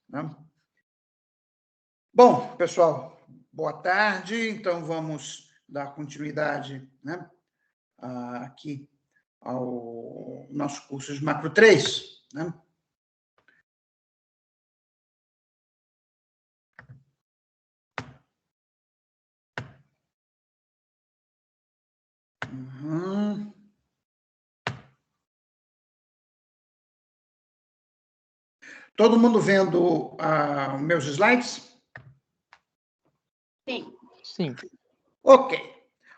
né? Bom, pessoal, boa tarde. Então, vamos dar continuidade, né, aqui ao nosso curso de Macro 3, né? Todo mundo vendo meus slides? Sim. Sim. Ok.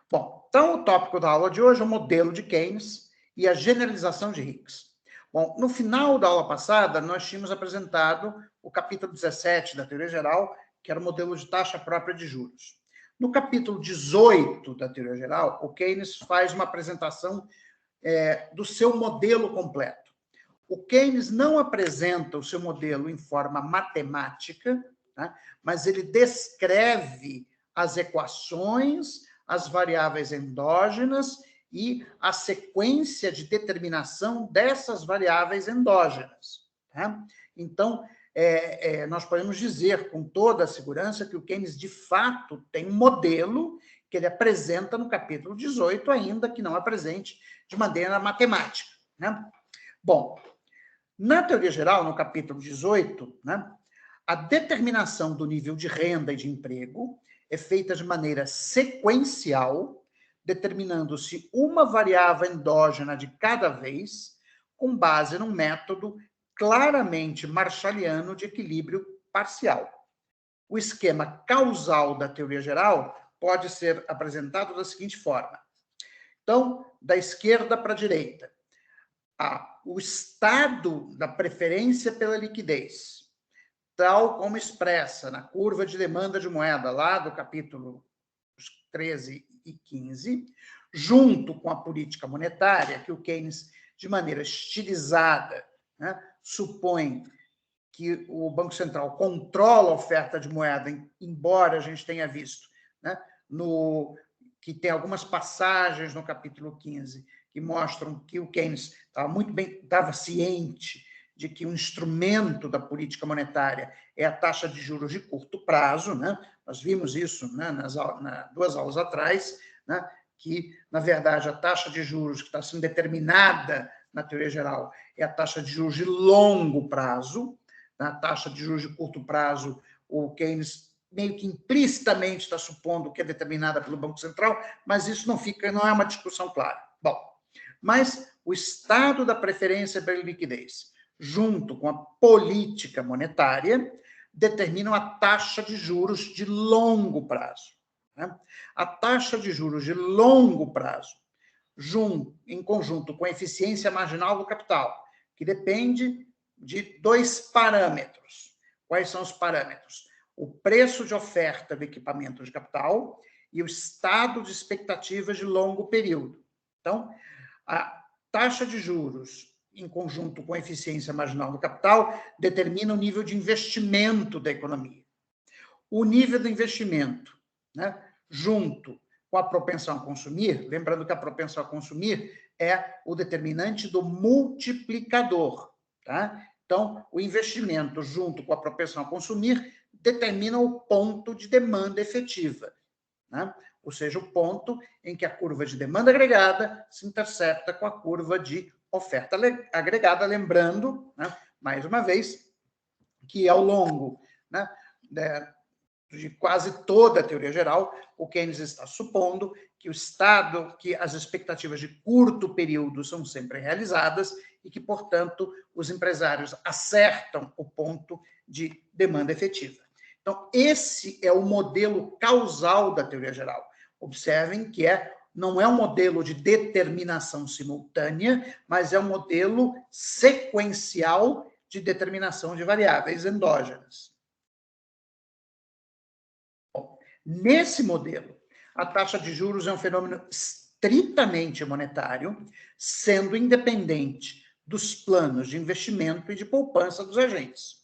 Bom, então o tópico da aula de hoje é o modelo de Keynes e a generalização de Hicks. Bom, no final da aula passada, nós tínhamos apresentado o capítulo 17 da teoria geral, que era o modelo de taxa própria de juros. No capítulo 18 da teoria geral, o Keynes faz uma apresentação do seu modelo completo. O Keynes não apresenta o seu modelo em forma matemática, né, mas ele descreve as equações, as variáveis endógenas e a sequência de determinação dessas variáveis endógenas. Tá? Então, nós podemos dizer com toda a segurança que o Keynes, de fato, tem um modelo que ele apresenta no capítulo 18, ainda que não apresente de maneira matemática. Né? Bom, na teoria geral, no capítulo 18, né, a determinação do nível de renda e de emprego é feita de maneira sequencial, determinando-se uma variável endógena de cada vez, com base num método claramente marshalliano de equilíbrio parcial. O esquema causal da teoria geral pode ser apresentado da seguinte forma. Então, da esquerda para a direita, o estado da preferência pela liquidez, tal como expressa na curva de demanda de moeda, lá do capítulo 13 e 15, junto com a política monetária, que o Keynes, de maneira estilizada, né, supõe que o Banco Central controla a oferta de moeda, embora a gente tenha visto, né, que tem algumas passagens no capítulo 15 que mostram que o Keynes estava ciente de que o instrumento da política monetária é a taxa de juros de curto prazo, né? Nós vimos isso, né, nas 2 aulas atrás, né, que, na verdade, a taxa de juros que está sendo determinada na teoria geral é a taxa de juros de longo prazo. Na taxa de juros de curto prazo, o Keynes meio que implicitamente está supondo que é determinada pelo Banco Central, mas isso não é uma discussão clara. Bom, mas o estado da preferência pela liquidez, junto com a política monetária, determinam a taxa de juros de longo prazo. Né? A taxa de juros de longo prazo, em conjunto com a eficiência marginal do capital, que depende de 2 parâmetros. Quais são os parâmetros? O preço de oferta do equipamento de capital e o estado de expectativas de longo período. Então, a taxa de juros, em conjunto com a eficiência marginal do capital, determina o nível de investimento da economia. O nível do investimento, né, junto com a propensão a consumir, lembrando que a propensão a consumir é o determinante do multiplicador. Tá? Então, o investimento junto com a propensão a consumir determina o ponto de demanda efetiva, né? Ou seja, o ponto em que a curva de demanda agregada se intercepta com a curva de oferta agregada, lembrando, né, mais uma vez, que ao longo, né, de quase toda a teoria geral, o Keynes está supondo que que as expectativas de curto período são sempre realizadas e que, portanto, os empresários acertam o ponto de demanda efetiva. Então, esse é o modelo causal da teoria geral. Observem que não é um modelo de determinação simultânea, mas é um modelo sequencial de determinação de variáveis endógenas. Nesse modelo, a taxa de juros é um fenômeno estritamente monetário, sendo independente dos planos de investimento e de poupança dos agentes.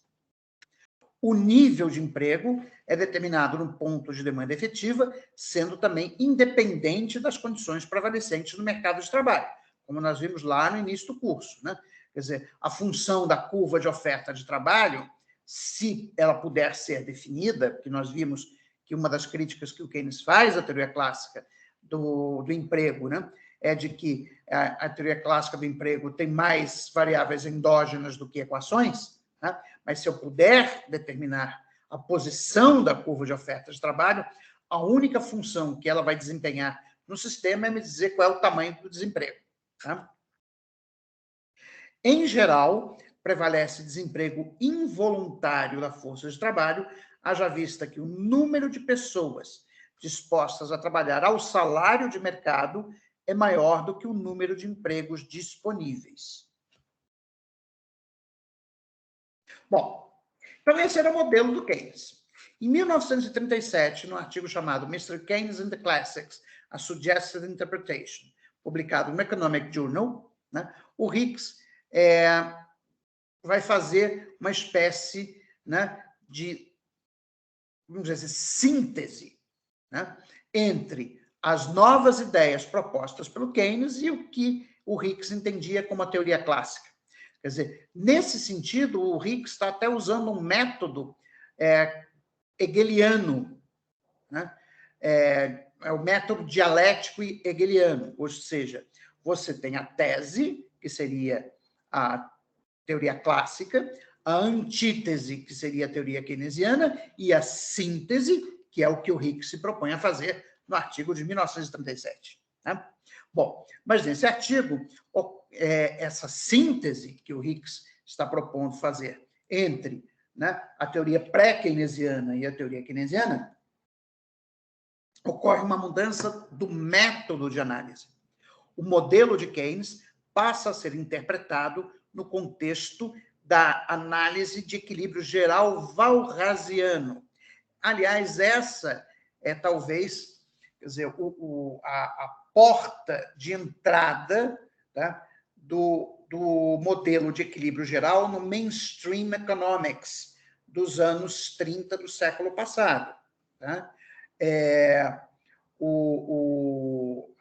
O nível de emprego é determinado no ponto de demanda efetiva, sendo também independente das condições prevalecentes no mercado de trabalho, como nós vimos lá no início do curso, né? Quer dizer, a função da curva de oferta de trabalho se ela puder ser definida, porque nós vimos que uma das críticas que o Keynes faz à teoria clássica do emprego, né, é de que a teoria clássica do emprego tem mais variáveis endógenas do que equações, né, mas se eu puder determinar a posição da curva de oferta de trabalho, a única função que ela vai desempenhar no sistema é me dizer qual é o tamanho do desemprego. Tá? Em geral, prevalece desemprego involuntário da força de trabalho, haja vista que o número de pessoas dispostas a trabalhar ao salário de mercado é maior do que o número de empregos disponíveis. Bom, então esse era o modelo do Keynes. Em 1937, no artigo chamado Mr. Keynes in the Classics, A Suggested Interpretation, publicado no Economic Journal, né, o Hicks vai fazer uma espécie, né, de, vamos dizer assim, síntese, né, entre as novas ideias propostas pelo Keynes e o que o Hicks entendia como a teoria clássica. Quer dizer, nesse sentido, o Hicks está até usando um método hegeliano, né? É o método dialético hegeliano, ou seja, você tem a tese, que seria a teoria clássica, a antítese, que seria a teoria keynesiana, e a síntese, que é o que o Hicks se propõe a fazer no artigo de 1937. Né? Bom, mas nesse artigo, essa síntese que o Hicks está propondo fazer entre, né, a teoria pré-keynesiana e a teoria keynesiana, ocorre uma mudança do método de análise. O modelo de Keynes passa a ser interpretado no contexto da análise de equilíbrio geral walrasiano. Aliás, essa é talvez, quer dizer, a porta de entrada, tá, do modelo de equilíbrio geral no mainstream economics dos anos 30 do século passado. Tá? O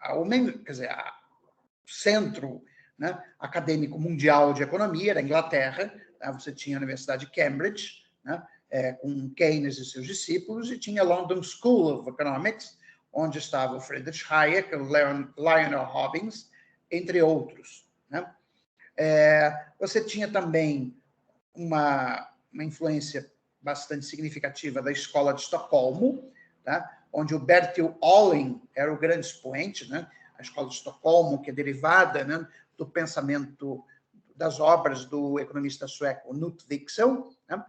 centro, né, acadêmico mundial de economia era a Inglaterra, né, você tinha a Universidade de Cambridge, né, com Keynes e seus discípulos, e tinha a London School of Economics, onde estava o Friedrich Hayek, o Lionel Robbins, entre outros. Né? Você tinha também uma influência bastante significativa da Escola de Estocolmo, tá? Onde o Bertil Ohlin era o grande expoente, né? A Escola de Estocolmo, que é derivada, né, do pensamento das obras do economista sueco Knut Wicksell. Né?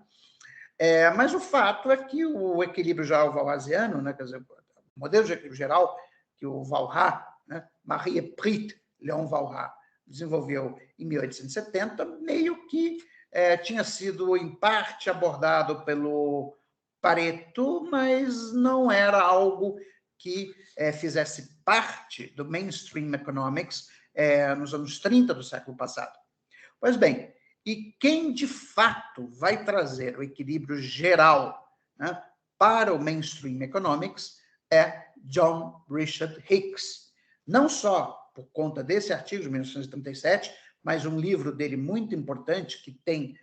Mas o fato é que o equilíbrio geral walrasiano, né, quer dizer, o modelo de equilíbrio geral que o Walras, né, Marie Prit Leon Walras, desenvolveu em 1870, meio que tinha sido, em parte, abordado pelo Pareto, mas não era algo que fizesse parte do mainstream economics nos anos 30 do século passado. Pois bem, e quem de fato vai trazer o equilíbrio geral, né, para o mainstream economics é John Richard Hicks. Não só por conta desse artigo de 1937, mas um livro dele muito importante que tem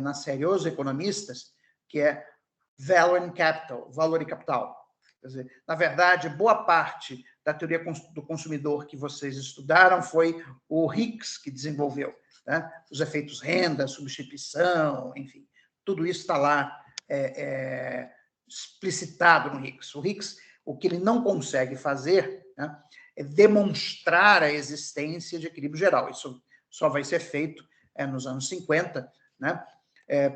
na série Os Economistas, que é Value and Capital, Valor e Capital. Quer dizer, na verdade, boa parte da teoria do consumidor que vocês estudaram foi o Hicks que desenvolveu. Né? Os efeitos renda, substituição, enfim, tudo isso está lá explicitado no Hicks. O Hicks, o que ele não consegue fazer, né, é demonstrar a existência de equilíbrio geral. Isso só vai ser feito nos anos 50, né,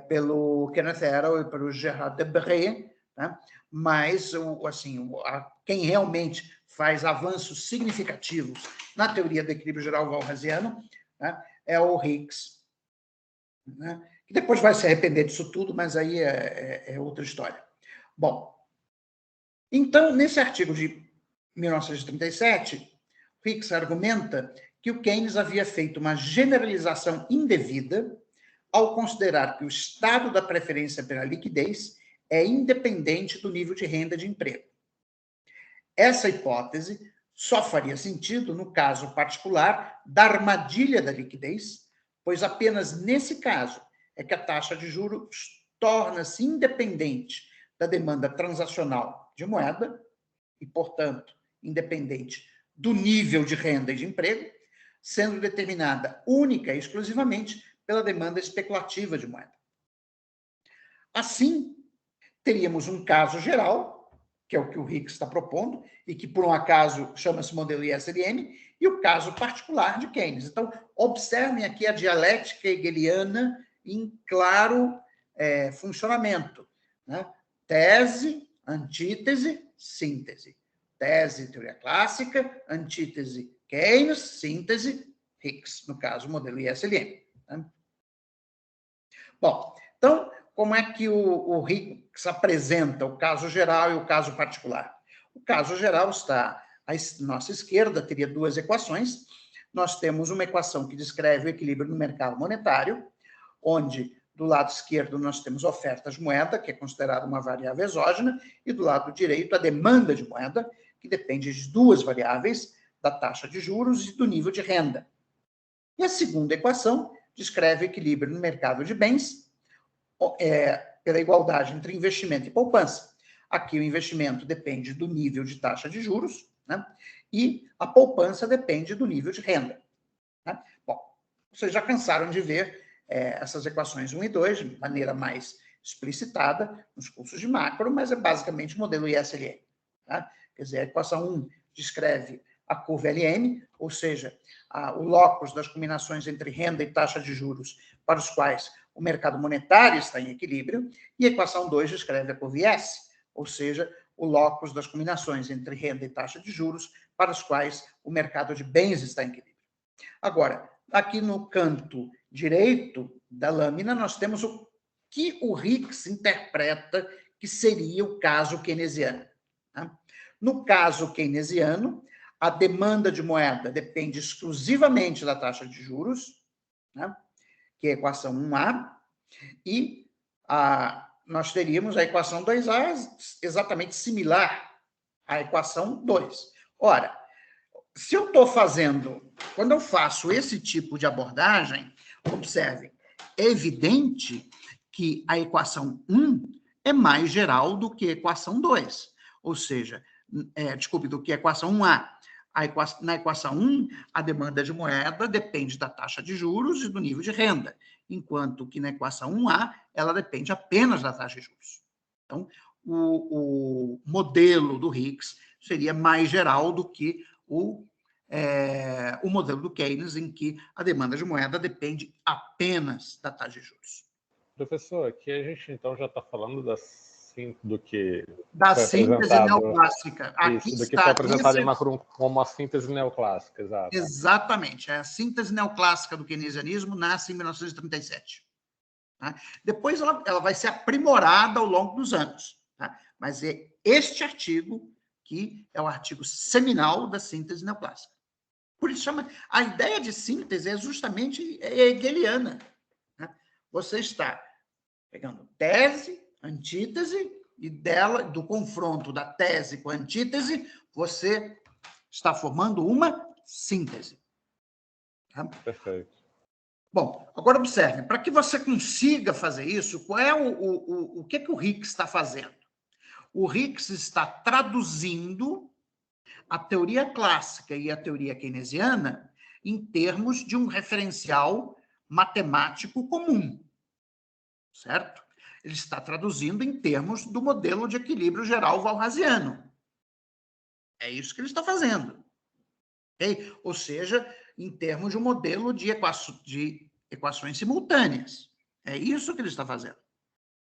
pelo Kenneth Arrow e pelo Gerard Debré, né? Mas assim, quem realmente faz avanços significativos na teoria do equilíbrio geral walrasiano, né, é o Hicks, né, que depois vai se arrepender disso tudo, mas aí é outra história. Bom, então, nesse artigo de 1937, Hicks argumenta que o Keynes havia feito uma generalização indevida ao considerar que o estado da preferência pela liquidez é independente do nível de renda de emprego. Essa hipótese só faria sentido no caso particular da armadilha da liquidez, pois apenas nesse caso é que a taxa de juros torna-se independente da demanda transacional de moeda e, portanto, independente do nível de renda e de emprego, sendo determinada única e exclusivamente pela demanda especulativa de moeda. Assim, teríamos um caso geral, que é o que o Hicks está propondo, e que, por um acaso, chama-se modelo ISLM, e o caso particular de Keynes. Então, observem aqui a dialética hegeliana em claro funcionamento. Né? Tese, antítese, síntese. Tese, teoria clássica, antítese, Keynes, síntese, Hicks, no caso, modelo ISLM. Né? Bom, então, como é que o Hicks apresenta o caso geral e o caso particular? O caso geral está à nossa esquerda, teria duas equações. Nós temos uma equação que descreve o equilíbrio no mercado monetário, onde do lado esquerdo nós temos oferta de moeda, que é considerada uma variável exógena, e do lado direito a demanda de moeda, que depende de duas variáveis, da taxa de juros e do nível de renda. E a segunda equação descreve o equilíbrio no mercado de bens, pela igualdade entre investimento e poupança. Aqui o investimento depende do nível de taxa de juros, né? E a poupança depende do nível de renda. Né? Bom, vocês já cansaram de ver essas equações 1 e 2 de maneira mais explicitada nos cursos de macro, mas é basicamente o modelo ISLM. Tá? Quer dizer, a equação 1 descreve a curva LM, ou seja, o locus das combinações entre renda e taxa de juros para os quais o mercado monetário está em equilíbrio, e a equação 2 descreve a curva IS, ou seja, o locus das combinações entre renda e taxa de juros para os quais o mercado de bens está em equilíbrio. Agora, aqui no canto direito da lâmina, nós temos o que o Hicks interpreta que seria o caso keynesiano. Né? No caso keynesiano, a demanda de moeda depende exclusivamente da taxa de juros, né? Que é a equação 1A, e nós teríamos a equação 2A exatamente similar à equação 2. Ora, se eu estou fazendo, quando eu faço esse tipo de abordagem, observem, é evidente que a equação 1 é mais geral do que a equação 2, ou seja, desculpe, do que a equação 1A. Na equação 1, a demanda de moeda depende da taxa de juros e do nível de renda, enquanto que na equação 1A, ela depende apenas da taxa de juros. Então, o modelo do Hicks seria mais geral do que o modelo do Keynes, em que a demanda de moeda depende apenas da taxa de juros. Professor, aqui a gente então já está falando do que da foi síntese neoclássica. Aqui do que foi apresentado em Macron como a síntese neoclássica, exato. Exatamente. A síntese neoclássica do keynesianismo nasce em 1937. Tá? Depois ela vai ser aprimorada ao longo dos anos. Tá? Mas é este artigo que é o artigo seminal da síntese neoclássica. Por isso chama... A ideia de síntese é justamente hegeliana. Tá? Você está pegando tese, antítese, e do confronto da tese com a antítese, você está formando uma síntese. Tá? Perfeito. Bom, agora observe, para que você consiga fazer isso, qual é o que o Hicks está fazendo? O Hicks está traduzindo a teoria clássica e a teoria keynesiana em termos de um referencial matemático comum, certo? Ele está traduzindo em termos do modelo de equilíbrio geral walrasiano. É isso que ele está fazendo. Okay? Ou seja, em termos de um modelo de equações simultâneas. É isso que ele está fazendo.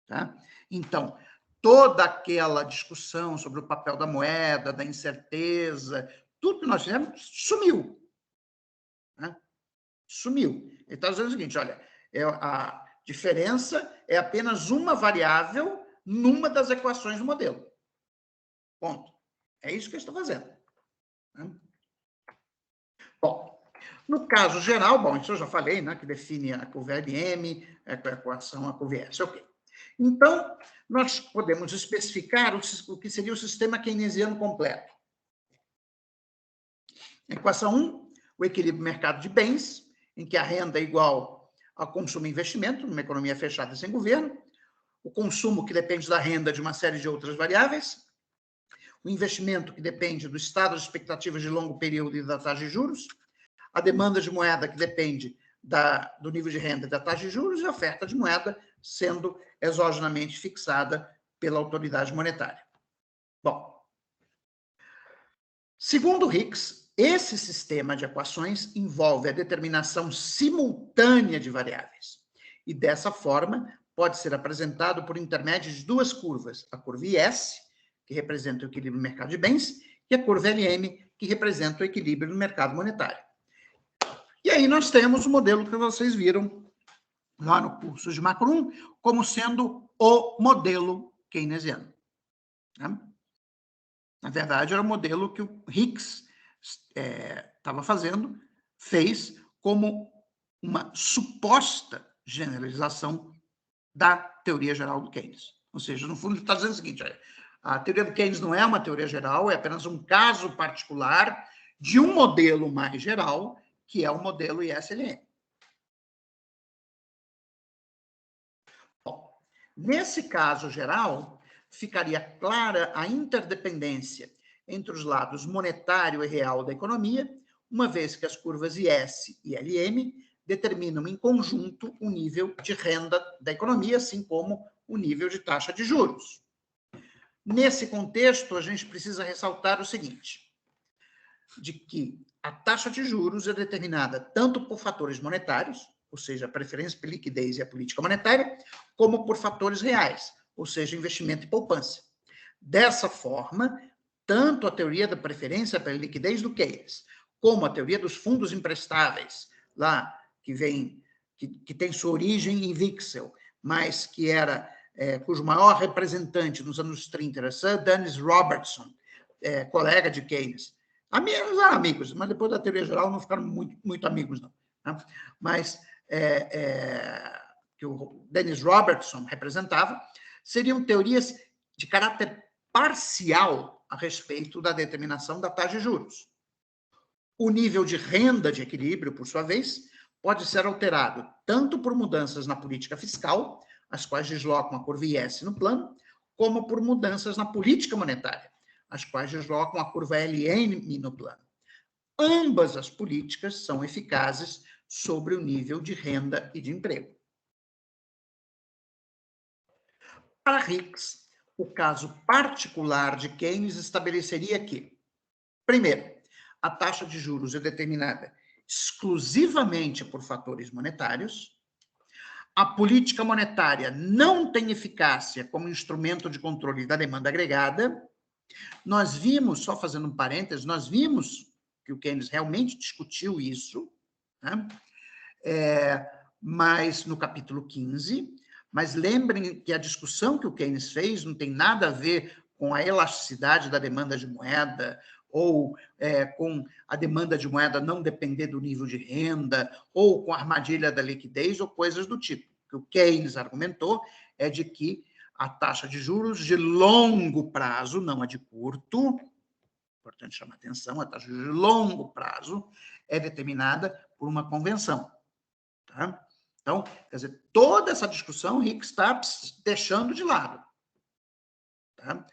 Tá? Então, toda aquela discussão sobre o papel da moeda, da incerteza, tudo que nós fizemos, sumiu. Né? Sumiu. Ele está dizendo o seguinte, olha, a diferença é apenas uma variável numa das equações do modelo. Ponto. É isso que eu estou fazendo. Bom, no caso geral, bom, isso eu já falei, né, que define a curva LM, a equação, a curva S, ok. Então, nós podemos especificar o que seria o sistema keynesiano completo. Equação 1, o equilíbrio do mercado de bens, em que a renda é igual ao consumo e investimento, numa economia fechada sem governo. o consumo, que depende da renda, de uma série de outras variáveis, o investimento, que depende do estado de expectativas de longo período e da taxa de juros, a demanda de moeda, que depende do nível de renda e da taxa de juros, e a oferta de moeda sendo exogenamente fixada pela autoridade monetária. Bom, segundo Hicks, esse sistema de equações envolve a determinação simultânea de variáveis, e dessa forma pode ser apresentado por intermédio de duas curvas, a curva IS, que representa o equilíbrio no mercado de bens, e a curva LM, que representa o equilíbrio no mercado monetário. E aí nós temos o modelo que vocês viram lá no curso de Macro 1, como sendo o modelo keynesiano. Né? Na verdade, era o modelo que o Hicks estava fez como uma suposta generalização da teoria geral do Keynes. Ou seja, no fundo, ele está dizendo o seguinte, olha, a teoria do Keynes não é uma teoria geral, é apenas um caso particular de um modelo mais geral, que é o modelo ISLM. Bom, nesse caso geral, ficaria clara a interdependência entre os lados monetário e real da economia, uma vez que as curvas IS e LM determinam em conjunto o nível de renda da economia, assim como o nível de taxa de juros. Nesse contexto, a gente precisa ressaltar o seguinte, de que a taxa de juros é determinada tanto por fatores monetários, ou seja, a preferência pela liquidez e a política monetária, como por fatores reais, ou seja, investimento e poupança. Dessa forma, tanto a teoria da preferência pela liquidez do Keynes, como a teoria dos fundos emprestáveis, lá que tem sua origem em Wicksell, mas que era cujo maior representante nos anos 30 era Sir Dennis Robertson, colega de Keynes. Amigos, mas depois da teoria geral não ficaram muito amigos, não. Né? Mas que o Dennis Robertson representava, seriam teorias de caráter parcial a respeito da determinação da taxa de juros. O nível de renda de equilíbrio, por sua vez, pode ser alterado tanto por mudanças na política fiscal, as quais deslocam a curva IS no plano, como por mudanças na política monetária, as quais deslocam a curva LM no plano. Ambas as políticas são eficazes sobre o nível de renda e de emprego. Para Hicks, o caso particular de Keynes estabeleceria que, primeiro, a taxa de juros é determinada exclusivamente por fatores monetários, a política monetária não tem eficácia como instrumento de controle da demanda agregada. Nós vimos, só fazendo um parênteses, nós vimos que o Keynes realmente discutiu isso, né? Mas no capítulo 15, mas lembrem que a discussão que o Keynes fez não tem nada a ver com a elasticidade da demanda de moeda, ou com a demanda de moeda não depender do nível de renda, ou com a armadilha da liquidez, ou coisas do tipo. O que o Keynes argumentou é de que a taxa de juros de longo prazo, não a de curto, importante chamar atenção, a taxa de longo prazo é determinada por uma convenção. Tá? Então, quer dizer, toda essa discussão o Hicks está deixando de lado. Tá?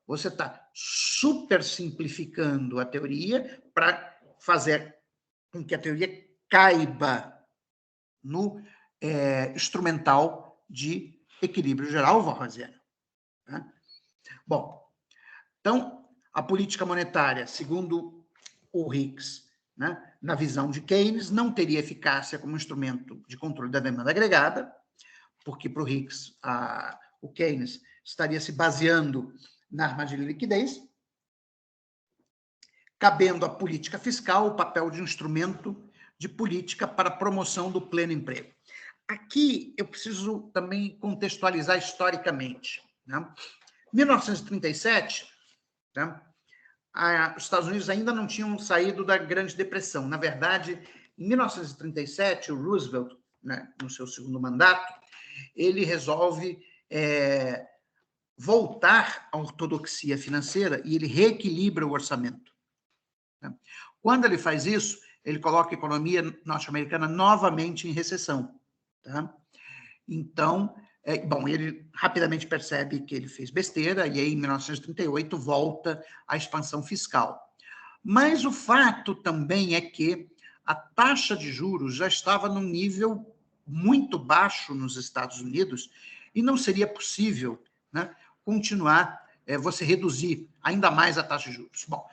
Você está super simplificando a teoria para fazer com que a teoria caiba no instrumental de equilíbrio geral Walrasiano. Tá? Bom, então, a política monetária, segundo o Hicks, né, na visão de Keynes, não teria eficácia como instrumento de controle da demanda agregada, porque para o Hicks, o Keynes estaria se baseando na armadilha de liquidez, cabendo à política fiscal o papel de instrumento de política para a promoção do pleno emprego. Aqui eu preciso também contextualizar historicamente. Né? Em 1937, né, os Estados Unidos ainda não tinham saído da Grande Depressão. Na verdade, em 1937, o Roosevelt, né, no seu segundo mandato, ele resolve voltar à ortodoxia financeira e ele reequilibra o orçamento. Quando ele faz isso, ele coloca a economia norte-americana novamente em recessão. Tá? Então, Bom, ele rapidamente percebe que ele fez besteira, e aí, em 1938, volta à expansão fiscal. Mas o fato também é que a taxa de juros já estava num nível muito baixo nos Estados Unidos e não seria possível, né, continuar, você reduzir ainda mais a taxa de juros. Bom,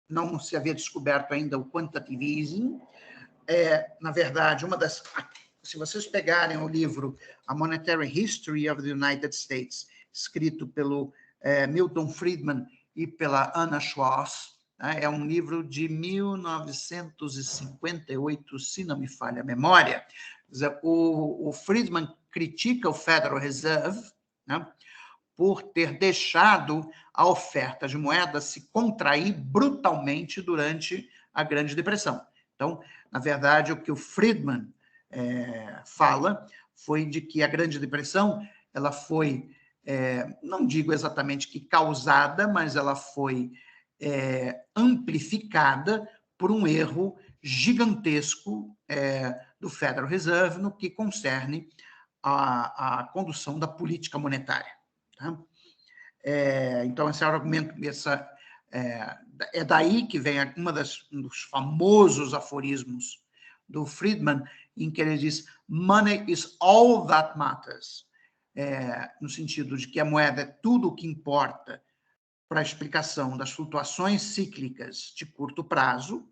não se havia descoberto ainda o quantitative easing. Na verdade, se vocês pegarem o livro A Monetary History of the United States, escrito pelo Milton Friedman e pela Anna Schwartz, é um livro de 1958, se não me falha a memória. O Friedman critica o Federal Reserve, né, por ter deixado a oferta de moeda se contrair brutalmente durante a Grande Depressão. Então, na verdade, o que o Friedman fala foi de que a Grande Depressão ela foi, não digo exatamente que causada, mas ela foi amplificada por um erro gigantesco do Federal Reserve no que concerne a condução da política monetária. Tá? Então, esse argumento, é daí que vem um dos famosos aforismos do Friedman, em que ele diz: money is all that matters, no sentido de que a moeda é tudo o que importa para a explicação das flutuações cíclicas de curto prazo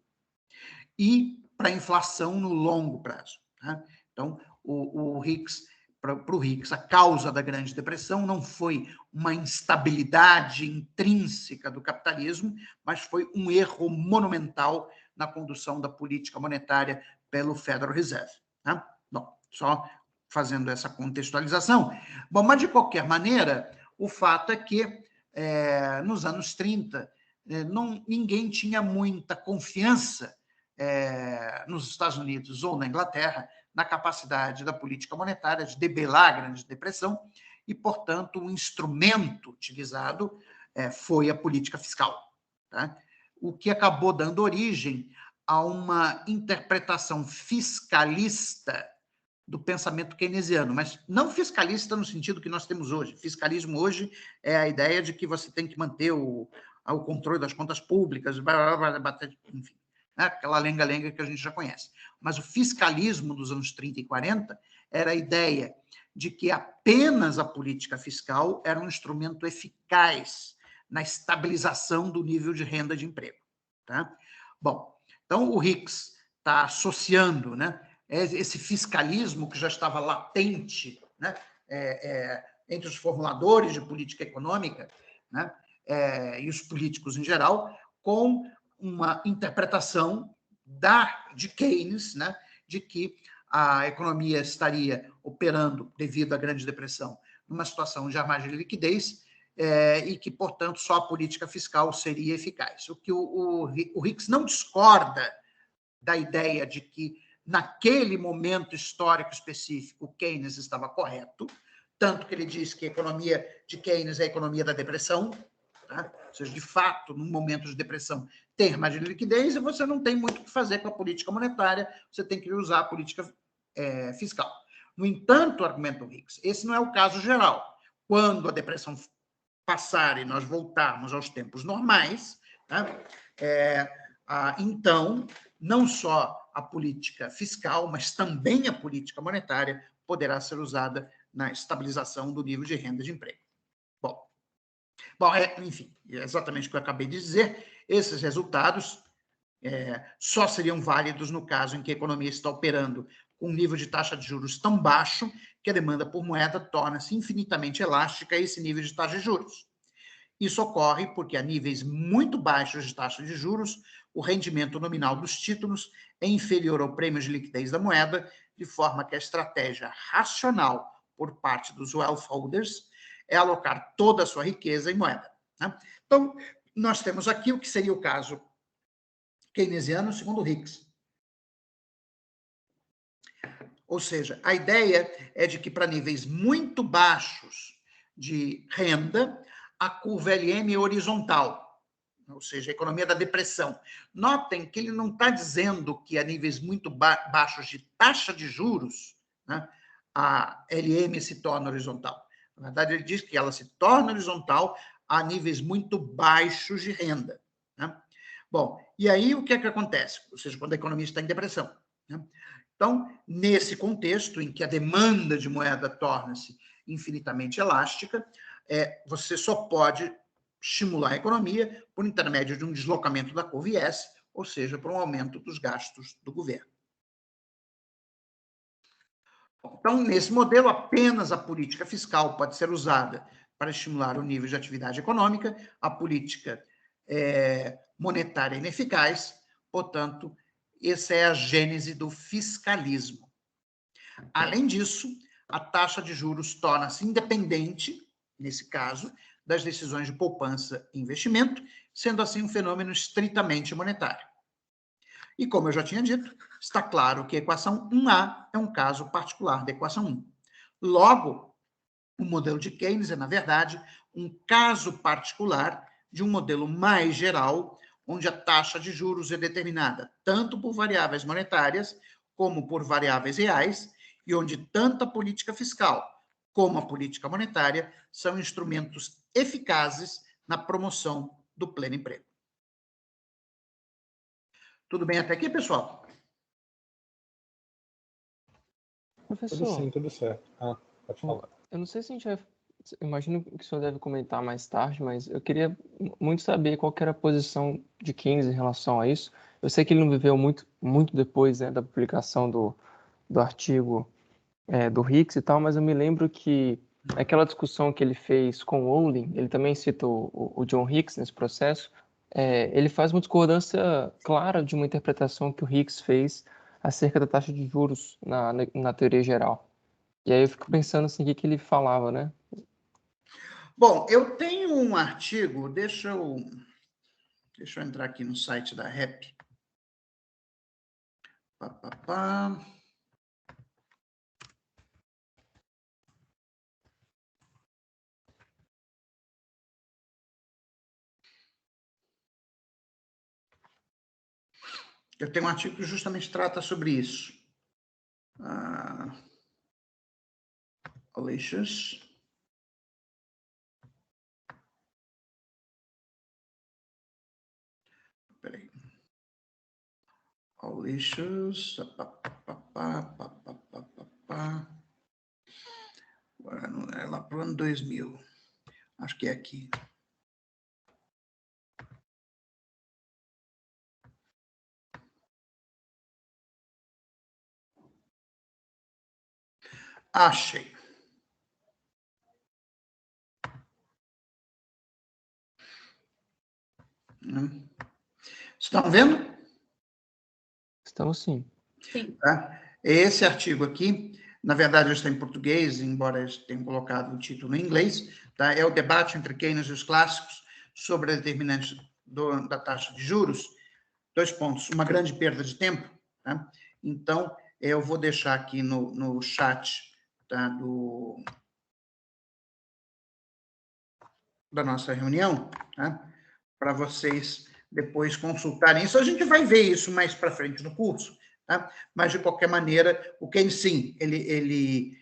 e para a inflação no longo prazo. Tá? Então, o Hicks, para o Hicks, a causa da Grande Depressão não foi uma instabilidade intrínseca do capitalismo, mas foi um erro monumental na condução da política monetária pelo Federal Reserve. Tá? Bom, só fazendo essa contextualização. Bom, mas, de qualquer maneira, o fato é que, nos anos 30, ninguém tinha muita confiança nos Estados Unidos ou na Inglaterra na capacidade da política monetária de debelar a Grande Depressão e, portanto, o instrumento utilizado foi a política fiscal. Tá? O que acabou dando origem a uma interpretação fiscalista do pensamento keynesiano, mas não fiscalista no sentido que nós temos hoje. Fiscalismo hoje é a ideia de que você tem que manter o controle das contas públicas, enfim, aquela lenga-lenga que a gente já conhece. Mas o fiscalismo dos anos 30 e 40 era a ideia de que apenas a política fiscal era um instrumento eficaz na estabilização do nível de renda de emprego. Tá? Bom, então o Hicks está associando, né, esse fiscalismo que já estava latente, né, entre os formuladores de política econômica, né, e os políticos em geral, com uma interpretação de Keynes, né, de que a economia estaria operando, devido à Grande Depressão, numa situação de margem de liquidez, e que, portanto, só a política fiscal seria eficaz. O que o Hicks não discorda da ideia de que, naquele momento histórico específico, o Keynes estava correto, tanto que ele diz que a economia de Keynes é a economia da depressão, tá? Ou seja, de fato, num momento de depressão, tem margem de liquidez e você não tem muito o que fazer com a política monetária, você tem que usar a política fiscal. No entanto, argumenta o Hicks, esse não é o caso geral. Quando a depressão passar e nós voltarmos aos tempos normais, tá? Então, não só a política fiscal, mas também a política monetária poderá ser usada na estabilização do nível de renda de emprego. Bom, enfim, é exatamente o que eu acabei de dizer. Esses resultados só seriam válidos no caso em que a economia está operando com um nível de taxa de juros tão baixo que a demanda por moeda torna-se infinitamente elástica a esse nível de taxa de juros. Isso ocorre porque, a níveis muito baixos de taxa de juros, o rendimento nominal dos títulos é inferior ao prêmio de liquidez da moeda, de forma que a estratégia racional por parte dos wealth holders é alocar toda a sua riqueza em moeda. Né? Então, nós temos aqui o que seria o caso keynesiano, segundo Hicks. Ou seja, a ideia é de que, para níveis muito baixos de renda, a curva LM é horizontal, ou seja, a economia da depressão. Notem que ele não está dizendo que, a níveis muito baixos de taxa de juros, né, a LM se torna horizontal? Na verdade, ele diz que ela se torna horizontal a níveis muito baixos de renda, né? Bom, e aí o que é que acontece? Ou seja, quando a economia está em depressão, né? Então, nesse contexto em que a demanda de moeda torna-se infinitamente elástica, você só pode estimular a economia por intermédio de um deslocamento da curva IS, ou seja, por um aumento dos gastos do governo. Então, nesse modelo, apenas a política fiscal pode ser usada para estimular o nível de atividade econômica, a política monetária é ineficaz, portanto, essa é a gênese do fiscalismo. Além disso, a taxa de juros torna-se independente, nesse caso, das decisões de poupança e investimento, sendo assim um fenômeno estritamente monetário. E como eu já tinha dito, está claro que a equação 1A é um caso particular da equação 1. Logo, o modelo de Keynes é, na verdade, um caso particular de um modelo mais geral, onde a taxa de juros é determinada tanto por variáveis monetárias como por variáveis reais, e onde tanto a política fiscal como a política monetária são instrumentos eficazes na promoção do pleno emprego. Tudo bem até aqui, pessoal? Tudo sim, tudo certo. Pode falar. Eu não sei se a gente vai... Eu imagino que o senhor deve comentar mais tarde, mas eu queria muito saber qual que era a posição de Keynes em relação a isso. Eu sei que ele não viveu muito depois, né, da publicação do artigo do Hicks e tal, mas eu me lembro que aquela discussão que ele fez com o Olin, ele também cita o John Hicks nesse processo, ele faz uma discordância clara de uma interpretação que o Hicks fez acerca da taxa de juros na teoria geral. E aí eu fico pensando assim, o que ele falava, né? Bom, eu tenho um artigo, deixa eu entrar aqui no site da REP. Eu tenho um artigo que justamente trata sobre isso. Alicious. Peraí. Alicious. É lá para o ano 2000. Acho que é aqui. Achei. Estão vendo? Estamos sim. Sim. Tá? Esse artigo aqui, na verdade, está em português, embora eles tenham colocado o título em inglês, tá? É o debate entre Keynes e os clássicos sobre a determinante da taxa de juros. 2 pontos, uma grande perda de tempo. Tá? Então, eu vou deixar aqui no chat, tá, da nossa reunião, tá? Para vocês depois consultarem isso. A gente vai ver isso mais para frente no curso, tá? Mas, de qualquer maneira, o Keynes, sim, ele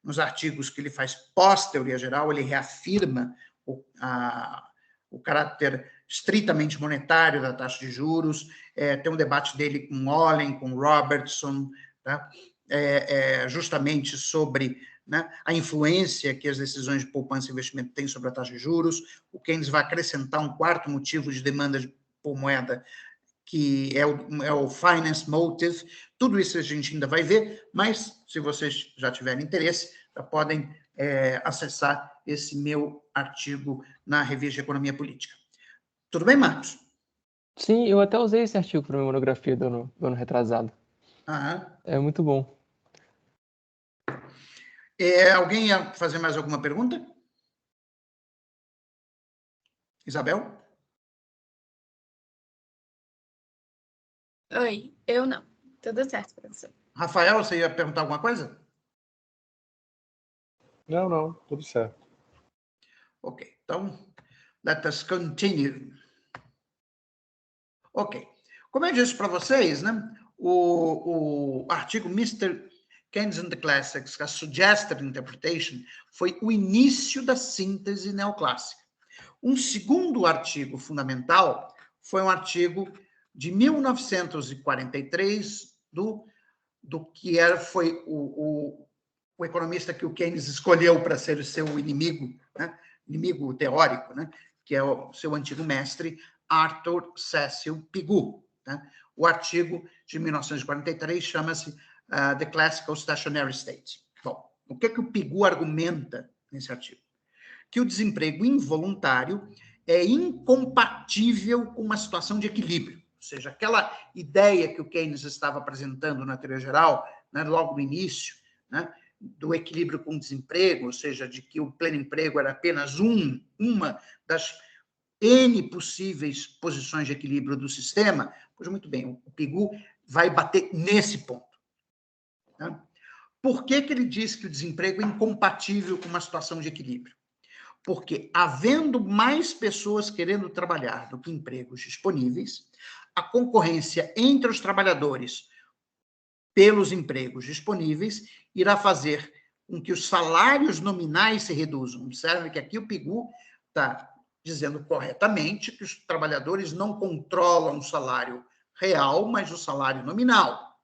nos artigos que ele faz pós-teoria geral, ele reafirma o caráter estritamente monetário da taxa de juros. Tem um debate dele com Olin, com Robertson, tá? Justamente sobre, né, a influência que as decisões de poupança e investimento têm sobre a taxa de juros. O Keynes vai acrescentar um quarto motivo de demanda por moeda, que é o finance motive. Tudo isso a gente ainda vai ver, mas se vocês já tiverem interesse, já podem acessar esse meu artigo na Revista de Economia Política. Tudo bem, Marcos? Sim, eu até usei esse artigo para minha monografia do ano retrasado. É muito bom. Alguém ia fazer mais alguma pergunta? Isabel? Oi, eu não. Tudo certo, professor. Rafael, você ia perguntar alguma coisa? Não, tudo certo. Ok, então, let us continue. Ok, como eu disse para vocês, né, o artigo Mr. Keynes and the Classics, a Suggested Interpretation, foi o início da síntese neoclássica. Um segundo artigo fundamental foi um artigo de 1943 do que foi o economista que o Keynes escolheu para ser o seu inimigo, né? Inimigo teórico, né? Que é o seu antigo mestre, Arthur Cecil Pigou. Né? O artigo de 1943 chama-se The Classical Stationary State. Bom, o que o Pigou argumenta nesse artigo? Que o desemprego involuntário é incompatível com uma situação de equilíbrio. Ou seja, aquela ideia que o Keynes estava apresentando na teoria geral, né, logo no início, né, do equilíbrio com o desemprego, ou seja, de que o pleno emprego era apenas uma das N possíveis posições de equilíbrio do sistema, pois muito bem, o Pigou vai bater nesse ponto. Né? Por que ele diz que o desemprego é incompatível com uma situação de equilíbrio? Porque, havendo mais pessoas querendo trabalhar do que empregos disponíveis, a concorrência entre os trabalhadores pelos empregos disponíveis irá fazer com que os salários nominais se reduzam. Observe que aqui o Pigou está dizendo corretamente que os trabalhadores não controlam o salário real, mas o salário nominal.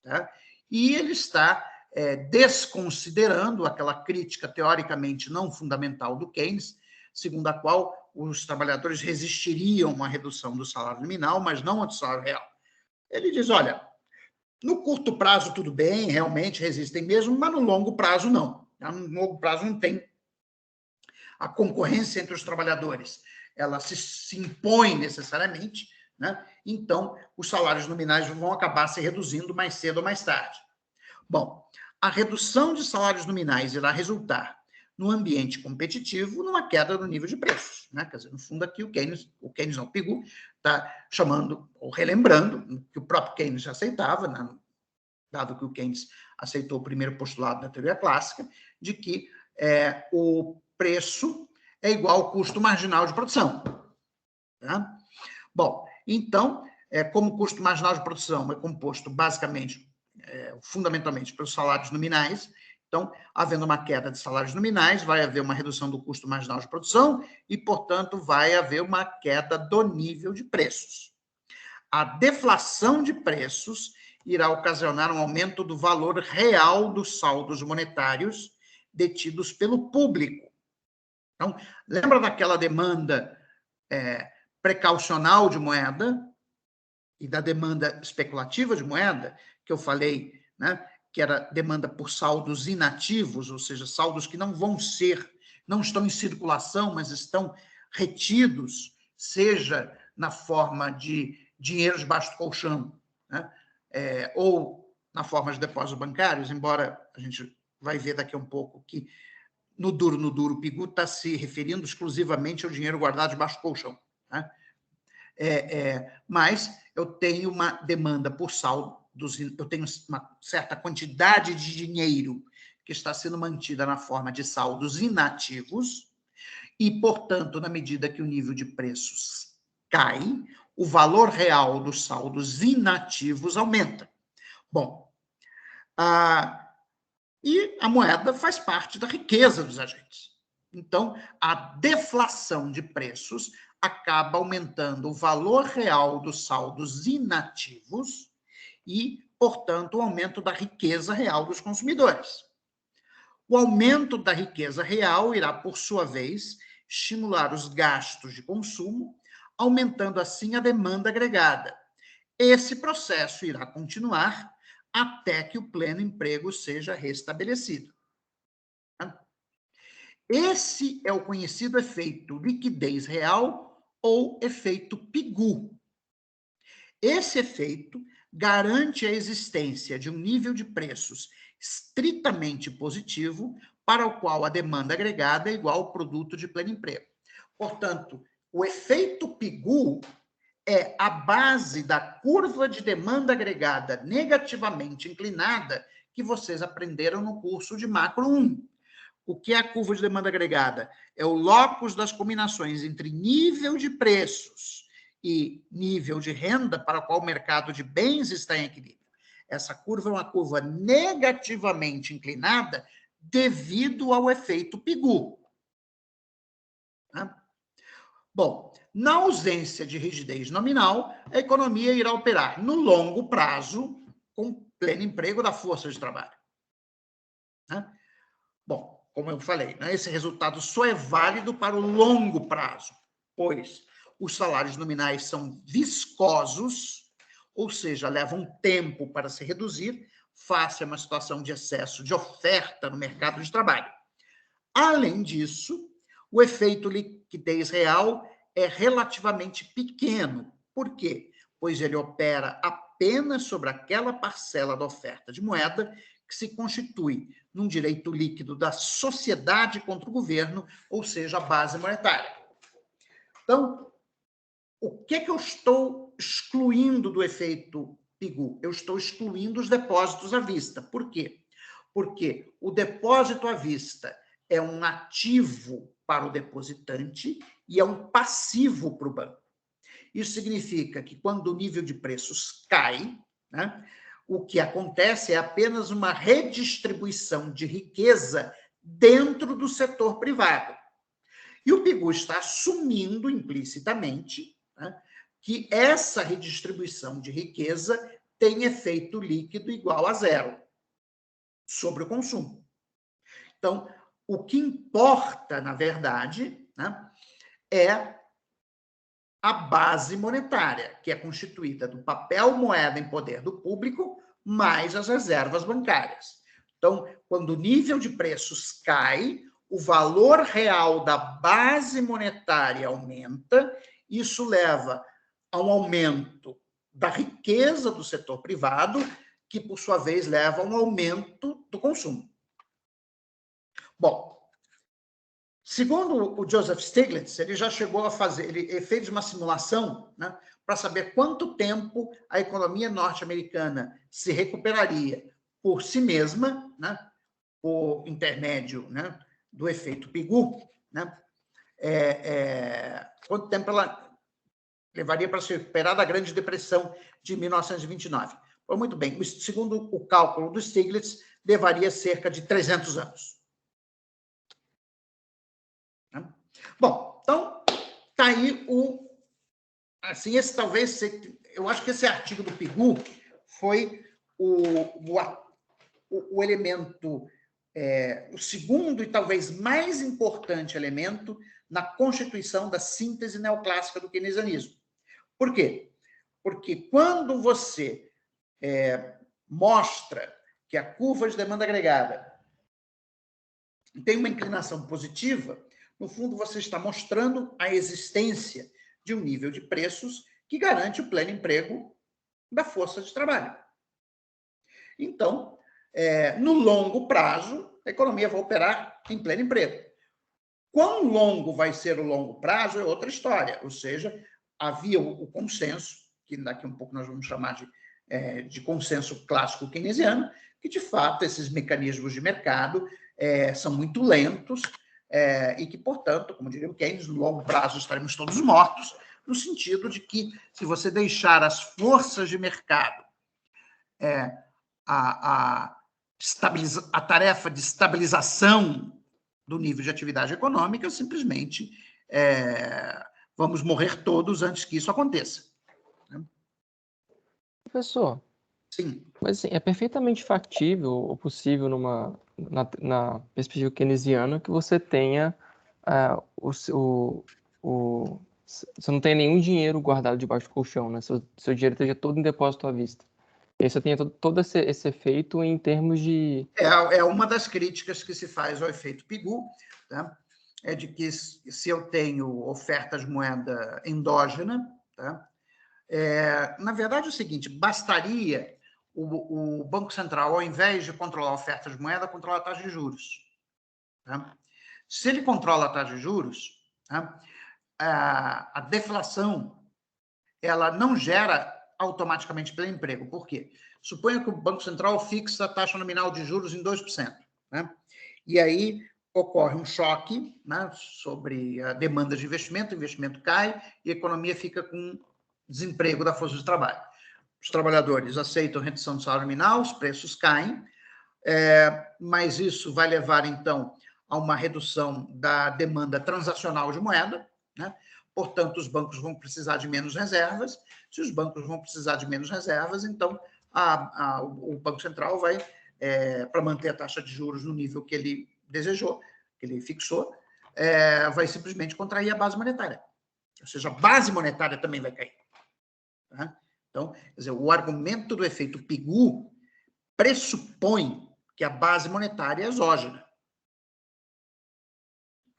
Tá? E ele está desconsiderando aquela crítica teoricamente não fundamental do Keynes, segundo a qual os trabalhadores resistiriam a uma redução do salário nominal, mas não a do salário real. Ele diz, olha, no curto prazo tudo bem, realmente resistem mesmo, mas no longo prazo não. No longo prazo não tem a concorrência entre os trabalhadores. Ela se impõe necessariamente, né? Então os salários nominais vão acabar se reduzindo mais cedo ou mais tarde. Bom, a redução de salários nominais irá resultar no ambiente competitivo numa queda no nível de preços. Né? Quer dizer, no fundo, aqui o Pigou está chamando, ou relembrando, que o próprio Keynes já aceitava, né? Dado que o Keynes aceitou o primeiro postulado da teoria clássica, de que o preço é igual ao custo marginal de produção. Tá? Bom, então, como o custo marginal de produção é composto basicamente, fundamentalmente, pelos salários nominais, então, havendo uma queda de salários nominais, vai haver uma redução do custo marginal de produção e, portanto, vai haver uma queda do nível de preços. A deflação de preços irá ocasionar um aumento do valor real dos saldos monetários detidos pelo público. Então, lembra daquela demanda precaucional de moeda e da demanda especulativa de moeda, que eu falei, né, que era demanda por saldos inativos, ou seja, saldos que não estão em circulação, mas estão retidos, seja na forma de dinheiro debaixo do colchão, né, ou na forma de depósitos bancários, embora a gente vai ver daqui a um pouco que no duro, o Pigou está se referindo exclusivamente ao dinheiro guardado debaixo do colchão. Né? Mas eu tenho uma demanda por saldos, eu tenho uma certa quantidade de dinheiro que está sendo mantida na forma de saldos inativos e, portanto, na medida que o nível de preços cai, o valor real dos saldos inativos aumenta. Bom, e a moeda faz parte da riqueza dos agentes. Então, a deflação de preços acaba aumentando o valor real dos saldos inativos e, portanto, o aumento da riqueza real dos consumidores. O aumento da riqueza real irá, por sua vez, estimular os gastos de consumo, aumentando assim a demanda agregada. Esse processo irá continuar até que o pleno emprego seja restabelecido. Esse é o conhecido efeito liquidez real ou efeito Pigou. Esse efeito garante a existência de um nível de preços estritamente positivo para o qual a demanda agregada é igual ao produto de pleno emprego. Portanto, o efeito Pigou é a base da curva de demanda agregada negativamente inclinada que vocês aprenderam no curso de Macro 1. O que é a curva de demanda agregada? É o locus das combinações entre nível de preços e nível de renda para o qual o mercado de bens está em equilíbrio. Essa curva é uma curva negativamente inclinada devido ao efeito Pigou. Né? Bom, na ausência de rigidez nominal, a economia irá operar no longo prazo com pleno emprego da força de trabalho. Né? Bom, como eu falei, né, esse resultado só é válido para o longo prazo, pois os salários nominais são viscosos, ou seja, levam tempo para se reduzir, face a uma situação de excesso de oferta no mercado de trabalho. Além disso, o efeito liquidez real é relativamente pequeno. Por quê? Pois ele opera apenas sobre aquela parcela da oferta de moeda que se constitui num direito líquido da sociedade contra o governo, ou seja, a base monetária. Então, o que eu estou excluindo do efeito Pigou? Eu estou excluindo os depósitos à vista. Por quê? Porque o depósito à vista é um ativo para o depositante e é um passivo para o banco. Isso significa que quando o nível de preços cai, né, o que acontece é apenas uma redistribuição de riqueza dentro do setor privado. E o Pigou está assumindo implicitamente, né, que essa redistribuição de riqueza tem efeito líquido igual a zero sobre o consumo. Então, o que importa, na verdade, né, é a base monetária, que é constituída do papel moeda em poder do público, mais as reservas bancárias. Então, quando o nível de preços cai, o valor real da base monetária aumenta, isso leva a um aumento da riqueza do setor privado, que, por sua vez, leva a um aumento do consumo. Bom, segundo o Joseph Stiglitz, ele já chegou a fazer, ele fez uma simulação, né, para saber quanto tempo a economia norte-americana se recuperaria por si mesma, né, por intermédio, né, do efeito Pigou, né, quanto tempo ela levaria para se recuperar da Grande Depressão de 1929. Bom, muito bem, segundo o cálculo do Stiglitz, levaria cerca de 300 anos. Bom, então, tá aí o... Assim, esse talvez... Eu acho que esse artigo do Pigou foi o elemento... o segundo e talvez mais importante elemento na constituição da síntese neoclássica do keynesianismo. Por quê? Porque quando você mostra que a curva de demanda agregada tem uma inclinação positiva, no fundo, você está mostrando a existência de um nível de preços que garante o pleno emprego da força de trabalho. Então, no longo prazo, a economia vai operar em pleno emprego. Quão longo vai ser o longo prazo é outra história, ou seja, havia o consenso, que daqui a um pouco nós vamos chamar de consenso clássico keynesiano, que, de fato, esses mecanismos de mercado são muito lentos, e que, portanto, como diria o Keynes, no longo prazo estaremos todos mortos, no sentido de que, se você deixar as forças de mercado a tarefa de estabilização do nível de atividade econômica, simplesmente vamos morrer todos antes que isso aconteça. Professor, sim, mas assim, é perfeitamente factível ou possível na perspectiva keynesiana que você tenha você não tenha nenhum dinheiro guardado debaixo do colchão, né? Seu dinheiro esteja todo em depósito à vista. E aí você tenha todo esse efeito em termos de... uma das críticas que se faz ao efeito Pigou, tá? É de que se eu tenho oferta de moeda endógena, tá? Na verdade é o seguinte, bastaria o Banco Central, ao invés de controlar a oferta de moeda, controlar a taxa de juros. Tá? Se ele controla a taxa de juros, tá? A deflação ela não gera automaticamente pleno emprego. Por quê? Suponha que o Banco Central fixa a taxa nominal de juros em 2%. Né? E aí ocorre um choque, né, sobre a demanda de investimento, o investimento cai e a economia fica com desemprego da força de trabalho. os trabalhadores aceitam redução do salário nominal, os preços caem, mas isso vai levar, então, a uma redução da demanda transacional de moeda, né? Portanto, os bancos vão precisar de menos reservas. Se os bancos vão precisar de menos reservas, então o Banco Central vai, para manter a taxa de juros no nível que ele desejou, que ele fixou, vai simplesmente contrair a base monetária. Ou seja, a base monetária também vai cair. Tá? Então, quer dizer, o argumento do efeito Pigou pressupõe que a base monetária é exógena.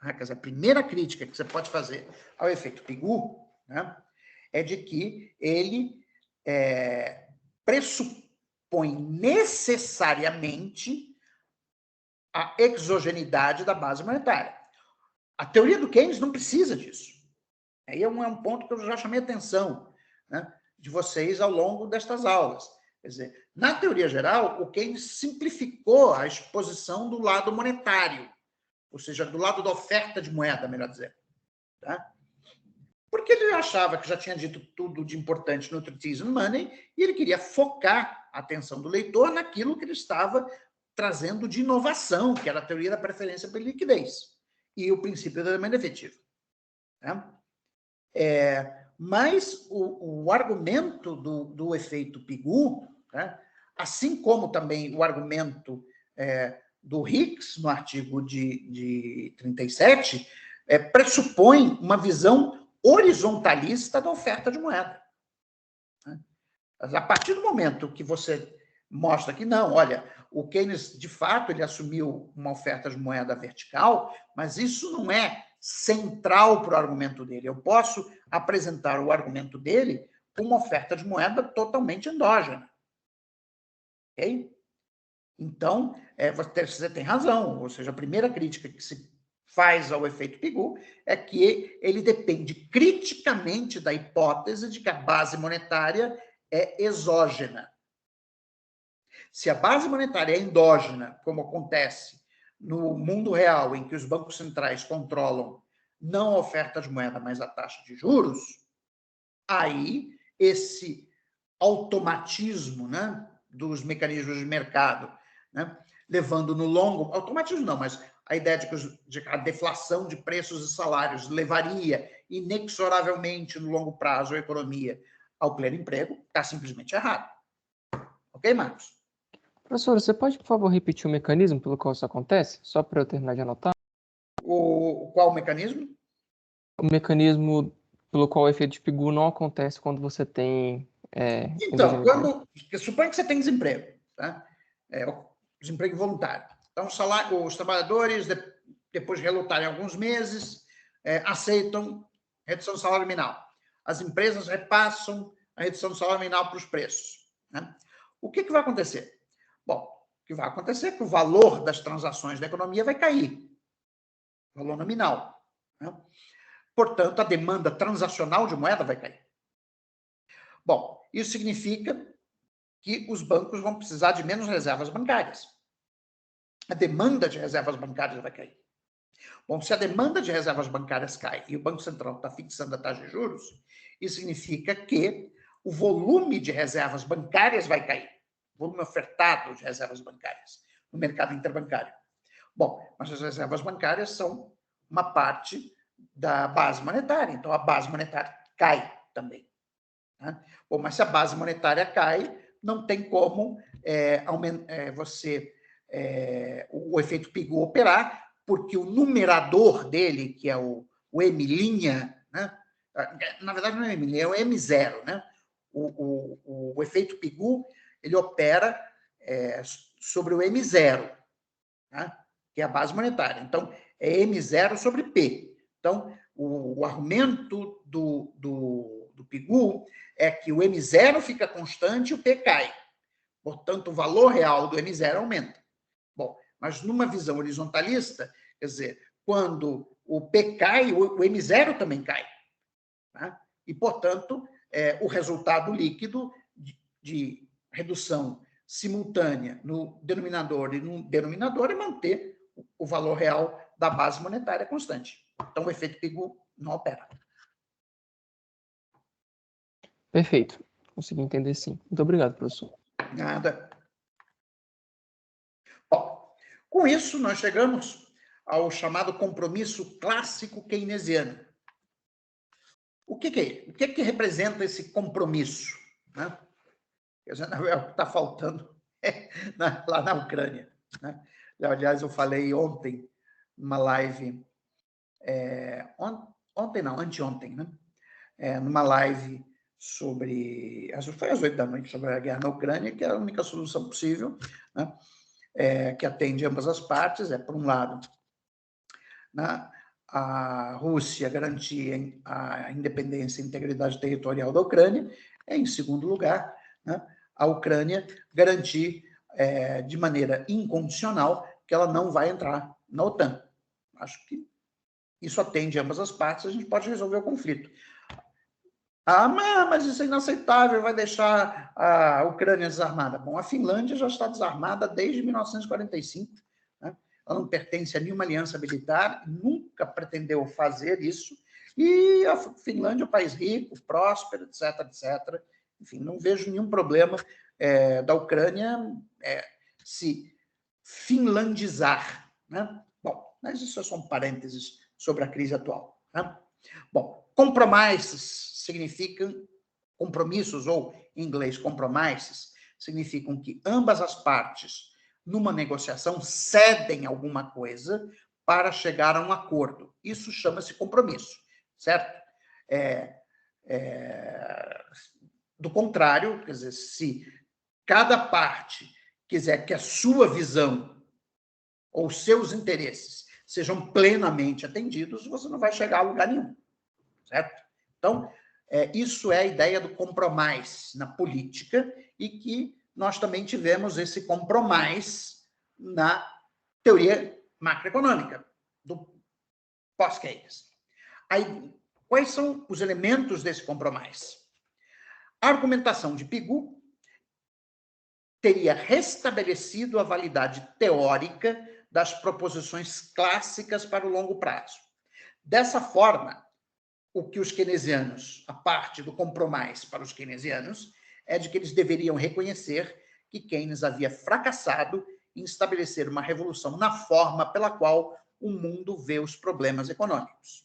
Quer dizer, a primeira crítica que você pode fazer ao efeito Pigou, né, é de que ele pressupõe necessariamente a exogeneidade da base monetária. A teoria do Keynes não precisa disso. Aí é um ponto que eu já chamei a atenção, né, de vocês ao longo destas aulas. Quer dizer, na teoria geral, o Keynes simplificou a exposição do lado monetário, ou seja, do lado da oferta de moeda, melhor dizer. Tá? Porque ele achava que já tinha dito tudo de importante no Treatise on Money e ele queria focar a atenção do leitor naquilo que ele estava trazendo de inovação, que era a teoria da preferência pela liquidez e o princípio da demanda efetiva. Tá? Mas o argumento do efeito Pigou, tá? Assim como também o argumento do Hicks, no artigo de 37, pressupõe uma visão horizontalista da oferta de moeda. A partir do momento que você mostra que não, olha, o Keynes, de fato, ele assumiu uma oferta de moeda vertical, mas isso não é central para o argumento dele. Eu posso apresentar o argumento dele com uma oferta de moeda totalmente endógena. Ok? Então, você tem razão. Ou seja, a primeira crítica que se faz ao efeito Pigou é que ele depende criticamente da hipótese de que a base monetária é exógena. Se a base monetária é endógena, como acontece no mundo real, em que os bancos centrais controlam não a oferta de moeda, mas a taxa de juros, aí esse automatismo, né, dos mecanismos de mercado, né, levando no longo... Automatismo não, mas a ideia de que a deflação de preços e salários levaria inexoravelmente no longo prazo a economia ao pleno emprego, está simplesmente errado. Ok, Marcos? Professor, você pode, por favor, repetir o mecanismo pelo qual isso acontece? Só para eu terminar de anotar. Qual o mecanismo? O mecanismo pelo qual o efeito de Pigou não acontece quando você tem... Então, suponha que você tem desemprego, tá? Desemprego voluntário. Então, os trabalhadores, depois de relutarem alguns meses, aceitam redução do salário nominal. As empresas repassam a redução do salário nominal para os preços. Né? O que vai acontecer? Bom, o que vai acontecer é que o valor das transações da economia vai cair. Valor nominal. Né? Portanto, a demanda transacional de moeda vai cair. Bom, isso significa que os bancos vão precisar de menos reservas bancárias. A demanda de reservas bancárias vai cair. Bom, se a demanda de reservas bancárias cai e o Banco Central está fixando a taxa de juros, isso significa que o volume de reservas bancárias vai cair. O volume ofertado de reservas bancárias no mercado interbancário. Bom, mas as reservas bancárias são uma parte da base monetária, então a base monetária cai também. Né? Bom, mas se a base monetária cai, não tem como o efeito Pigou operar, porque o numerador dele, que é o M', né? Na verdade não é M', é o M0, né? O efeito Pigou, ele opera sobre o M0, né? Que é a base monetária. Então, é M0 sobre P. Então, o argumento do Pigou é que o M0 fica constante e o P cai. Portanto, o valor real do M0 aumenta. Bom, mas numa visão horizontalista, quer dizer, quando o P cai, o M0 também cai. Tá? E, portanto, o resultado líquido de redução simultânea no denominador e no denominador é manter o valor real da base monetária constante. Então, o efeito Pigou não opera. Perfeito. consegui entender sim. Muito obrigado, professor. Nada. Bom, com isso, nós chegamos ao chamado compromisso clássico keynesiano. O que é? O que representa esse compromisso? Né? É o que está faltando lá na Ucrânia. Né? Aliás, eu falei ontem, numa live, anteontem, né? Numa live sobre, foi às 8 da noite, sobre a guerra na Ucrânia, que é a única solução possível, né? Que atende ambas as partes, por um lado, né, a Rússia garantir a independência e integridade territorial da Ucrânia, em segundo lugar, né, a Ucrânia garantir de maneira incondicional que ela não vai entrar na OTAN. Acho que isso atende ambas as partes, a gente pode resolver o conflito. Mas isso é inaceitável, vai deixar a Ucrânia desarmada. Bom, a Finlândia já está desarmada desde 1945, né? Ela não pertence a nenhuma aliança militar, nunca pretendeu fazer isso, e a Finlândia é um país rico, próspero, etc, etc. Enfim, não vejo nenhum problema da Ucrânia se finlandizar, né? Bom, mas isso é só um parênteses sobre a crise atual, né? Bom, compromissos, ou em inglês, compromises, significam que ambas as partes, numa negociação, cedem alguma coisa para chegar a um acordo. Isso chama-se compromisso, certo? Do contrário, quer dizer, se cada parte quiser que a sua visão ou seus interesses sejam plenamente atendidos, você não vai chegar a lugar nenhum, certo? Então, isso é a ideia do compromisso na política, e que nós também tivemos esse compromisso na teoria macroeconômica do pós-Keynes. Aí, quais são os elementos desse compromisso? A argumentação de Pigou teria restabelecido a validade teórica das proposições clássicas para o longo prazo. Dessa forma, o que os keynesianos, a parte do compromisso para os keynesianos, é de que eles deveriam reconhecer que Keynes havia fracassado em estabelecer uma revolução na forma pela qual o mundo vê os problemas econômicos.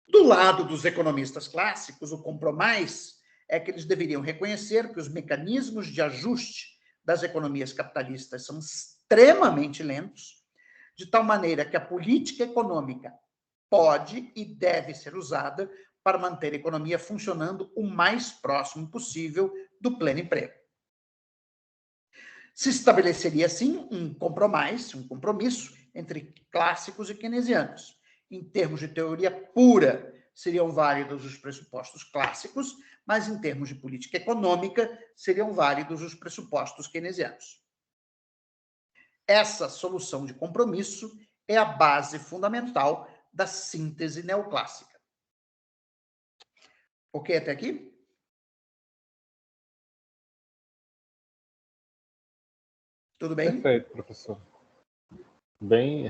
Do lado dos economistas clássicos, o compromisso é que eles deveriam reconhecer que os mecanismos de ajuste das economias capitalistas são extremamente lentos, de tal maneira que a política econômica pode e deve ser usada para manter a economia funcionando o mais próximo possível do pleno emprego. Se estabeleceria, assim, um compromisso entre clássicos e keynesianos. Em termos de teoria pura, seriam válidos os pressupostos clássicos, mas em termos de política econômica, seriam válidos os pressupostos keynesianos. Essa solução de compromisso é a base fundamental da síntese neoclássica. Ok até aqui? Tudo bem? Perfeito, professor. Bem,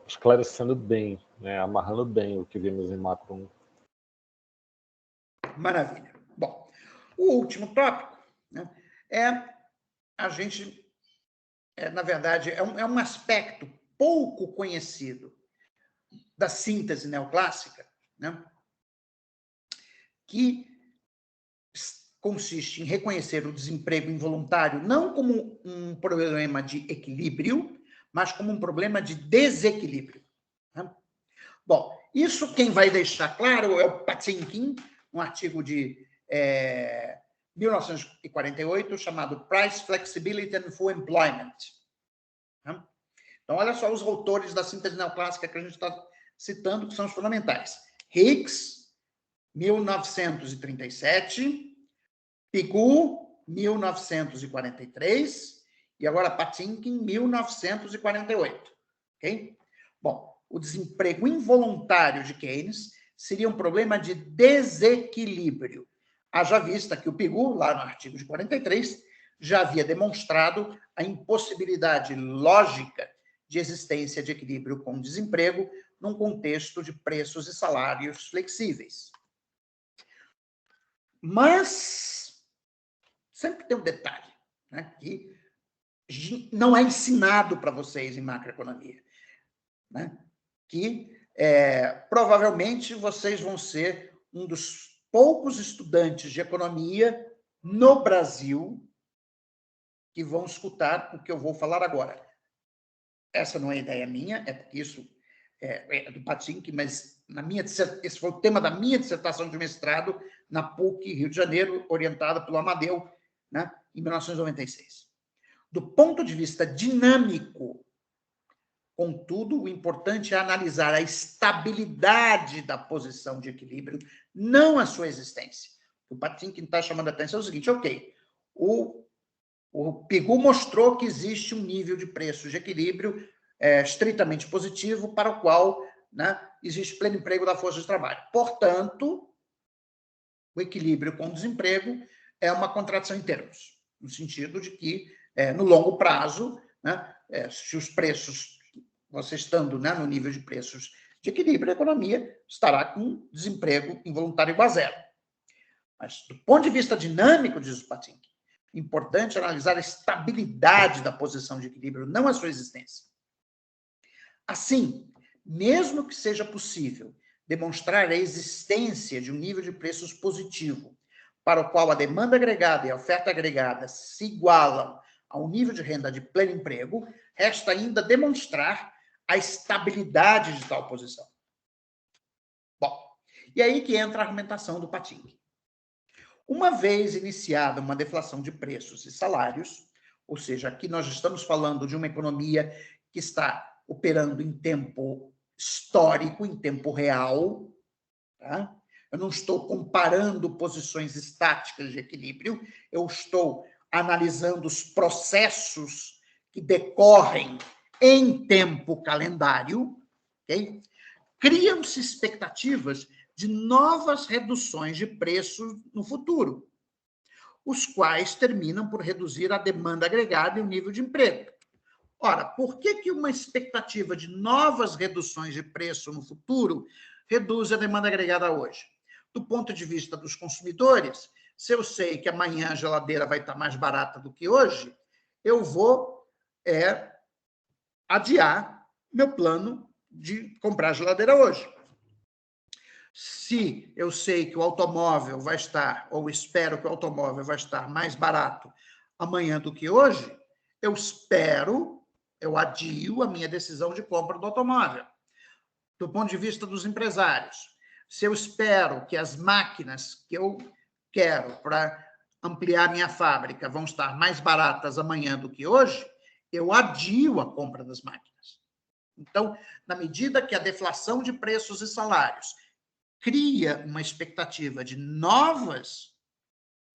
esclarecendo bem, né, amarrando bem o que vimos em macro 1. Maravilha. Bom, o último tópico, né, na verdade, é um aspecto pouco conhecido da síntese neoclássica, né, que consiste em reconhecer o desemprego involuntário não como um problema de equilíbrio, mas como um problema de desequilíbrio. Né? Bom, isso quem vai deixar claro é o Patinkin, um artigo de 1948 chamado Price Flexibility and Full Employment. Né? Então, olha só os autores da síntese neoclássica que a gente está citando, que são os fundamentais. Hicks, 1937, Pigou, 1943, e agora Patinkin, 1948. Okay? Bom, o desemprego involuntário de Keynes seria um problema de desequilíbrio. Haja vista que o Pigou, lá no artigo de 43, já havia demonstrado a impossibilidade lógica de existência de equilíbrio com desemprego num contexto de preços e salários flexíveis. Mas sempre tem um detalhe, né, que não é ensinado para vocês em macroeconomia, né, que provavelmente vocês vão ser um dos poucos estudantes de economia no Brasil que vão escutar o que eu vou falar agora. Essa não é ideia minha, é porque isso é do Patinck, mas esse foi o tema da minha dissertação de mestrado na PUC Rio de Janeiro, orientada pelo Amadeu, né, em 1996. Do ponto de vista dinâmico, contudo, o importante é analisar a estabilidade da posição de equilíbrio, não a sua existência. O Patinck está chamando a atenção é o seguinte, ok, o Pigou mostrou que existe um nível de preços de equilíbrio estritamente positivo para o qual, né, existe pleno emprego da força de trabalho. Portanto, o equilíbrio com o desemprego é uma contradição em termos, no sentido de que, no longo prazo, né, se os preços, você estando, né, no nível de preços de equilíbrio, a economia estará com desemprego involuntário igual a zero. Mas, do ponto de vista dinâmico, diz o Patinck, importante analisar a estabilidade da posição de equilíbrio, não a sua existência. Assim, mesmo que seja possível demonstrar a existência de um nível de preços positivo, para o qual a demanda agregada e a oferta agregada se igualam ao nível de renda de pleno emprego, resta ainda demonstrar a estabilidade de tal posição. Bom, e aí que entra a argumentação do Patinck. Uma vez iniciada uma deflação de preços e salários, ou seja, aqui nós estamos falando de uma economia que está operando em tempo histórico, em tempo real, tá? Eu não estou comparando posições estáticas de equilíbrio, eu estou analisando os processos que decorrem em tempo calendário, ok? Criam-se expectativas de novas reduções de preços no futuro, os quais terminam por reduzir a demanda agregada e o nível de emprego. Ora, por que uma expectativa de novas reduções de preço no futuro reduz a demanda agregada hoje? Do ponto de vista dos consumidores, se eu sei que amanhã a geladeira vai estar mais barata do que hoje, eu vou adiar meu plano de comprar geladeira hoje. Se eu sei que o automóvel vai estar, ou espero que o automóvel vai estar mais barato amanhã do que hoje, eu adio a minha decisão de compra do automóvel. Do ponto de vista dos empresários, se eu espero que as máquinas que eu quero para ampliar minha fábrica vão estar mais baratas amanhã do que hoje, eu adio a compra das máquinas. Então, na medida que a deflação de preços e salários cria uma expectativa de novas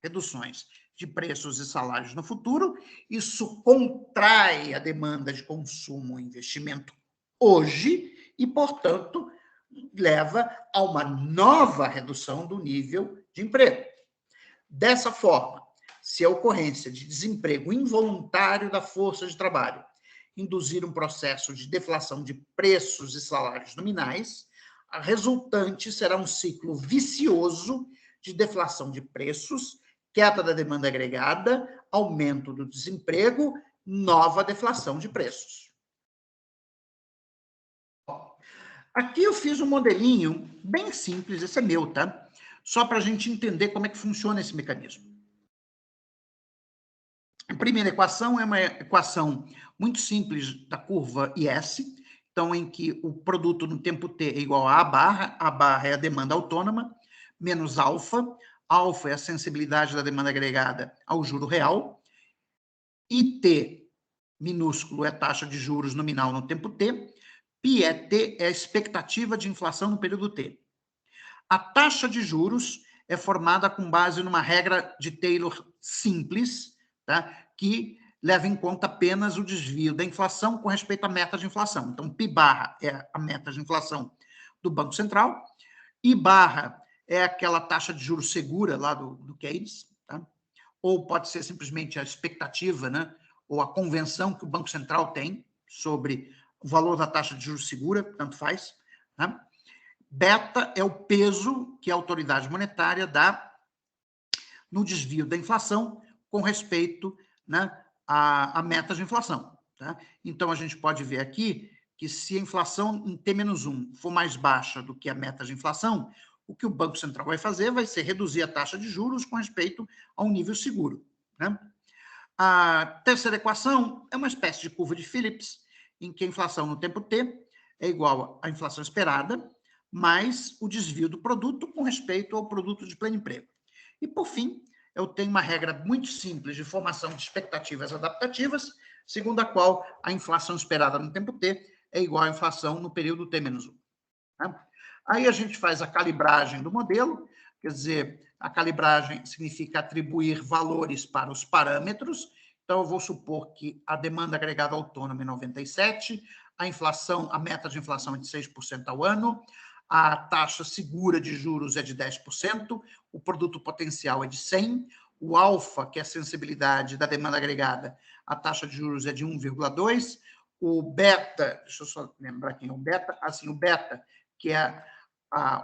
reduções de preços e salários no futuro, isso contrai a demanda de consumo e investimento hoje e, portanto, leva a uma nova redução do nível de emprego. Dessa forma, se a ocorrência de desemprego involuntário da força de trabalho induzir um processo de deflação de preços e salários nominais, a resultante será um ciclo vicioso de deflação de preços, queda da demanda agregada, aumento do desemprego, nova deflação de preços. Aqui eu fiz um modelinho bem simples, esse é meu, tá? Só para a gente entender como é que funciona esse mecanismo. A primeira equação é uma equação muito simples da curva IS, então, em que o produto no tempo t é igual a barra é a demanda autônoma, menos alfa é a sensibilidade da demanda agregada ao juro real, e t minúsculo é a taxa de juros nominal no tempo t, πt é a expectativa de inflação no período t. A taxa de juros é formada com base numa regra de Taylor simples, tá? Que leva em conta apenas o desvio da inflação com respeito à meta de inflação. Então, π barra é a meta de inflação do Banco Central, I barra é aquela taxa de juros segura lá do Keynes, tá? Ou pode ser simplesmente a expectativa, né? Ou a convenção que o Banco Central tem sobre o valor da taxa de juros segura, tanto faz, tá? Beta é o peso que a autoridade monetária dá no desvio da inflação com respeito, né, à meta de inflação. Tá? Então, a gente pode ver aqui que se a inflação em T-1 for mais baixa do que a meta de inflação, o que o Banco Central vai fazer vai ser reduzir a taxa de juros com respeito a um nível seguro. Né? A terceira equação é uma espécie de curva de Phillips, em que a inflação no tempo T é igual à inflação esperada, mais o desvio do produto com respeito ao produto de pleno emprego. E, por fim, eu tenho uma regra muito simples de formação de expectativas adaptativas, segundo a qual a inflação esperada no tempo T é igual à inflação no período T-1. Tá? Aí a gente faz a calibragem do modelo, quer dizer, a calibragem significa atribuir valores para os parâmetros. Então, eu vou supor que a demanda agregada autônoma é 97, a inflação, a meta de inflação é de 6% ao ano, a taxa segura de juros é de 10%, o produto potencial é de 100, o alfa, que é a sensibilidade da demanda agregada, a taxa de juros é de 1,2, o beta, deixa eu só lembrar quem é o beta, assim, o beta, que é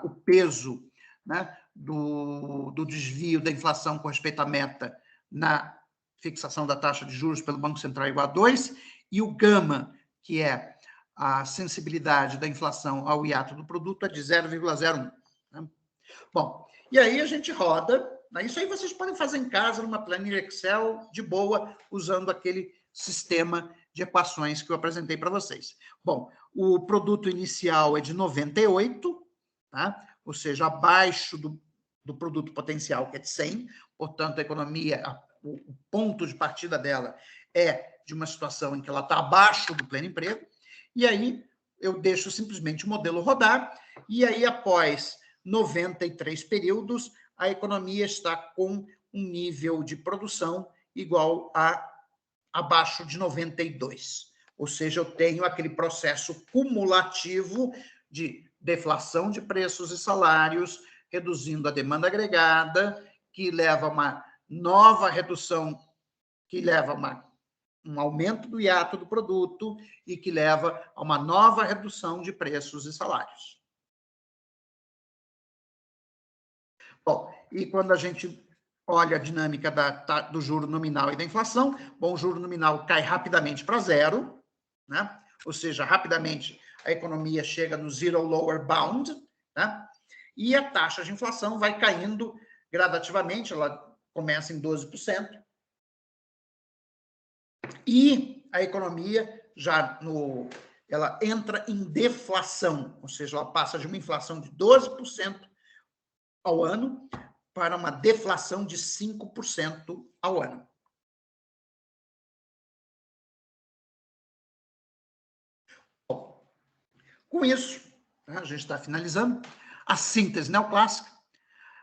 o peso, né, do desvio da inflação com respeito à meta na fixação da taxa de juros pelo Banco Central igual a 2, e o gama, que é a sensibilidade da inflação ao hiato do produto, é de 0,01. Né? Bom, e aí a gente roda, né? Isso aí vocês podem fazer em casa, numa planilha Excel, de boa, usando aquele sistema de equações que eu apresentei para vocês. Bom, o produto inicial é de 98, tá? Ou seja, abaixo do produto potencial, que é de 100, portanto, a economia, o ponto de partida dela é de uma situação em que ela está abaixo do pleno emprego, e aí eu deixo simplesmente o modelo rodar, e aí, após 93 períodos, a economia está com um nível de produção igual a abaixo de 92. Ou seja, eu tenho aquele processo cumulativo de deflação de preços e salários, reduzindo a demanda agregada, que leva a uma nova redução, que leva a um aumento do hiato do produto e que leva a uma nova redução de preços e salários. Bom, e quando a gente olha a dinâmica do juro nominal e da inflação, bom, o juro nominal cai rapidamente para zero, né? Ou seja, rapidamente a economia chega no zero lower bound, né? E a taxa de inflação vai caindo gradativamente, ela começa em 12%, e a economia ela entra em deflação, ou seja, ela passa de uma inflação de 12% ao ano para uma deflação de 5% ao ano. Bom, com isso, a gente está finalizando. A síntese neoclássica,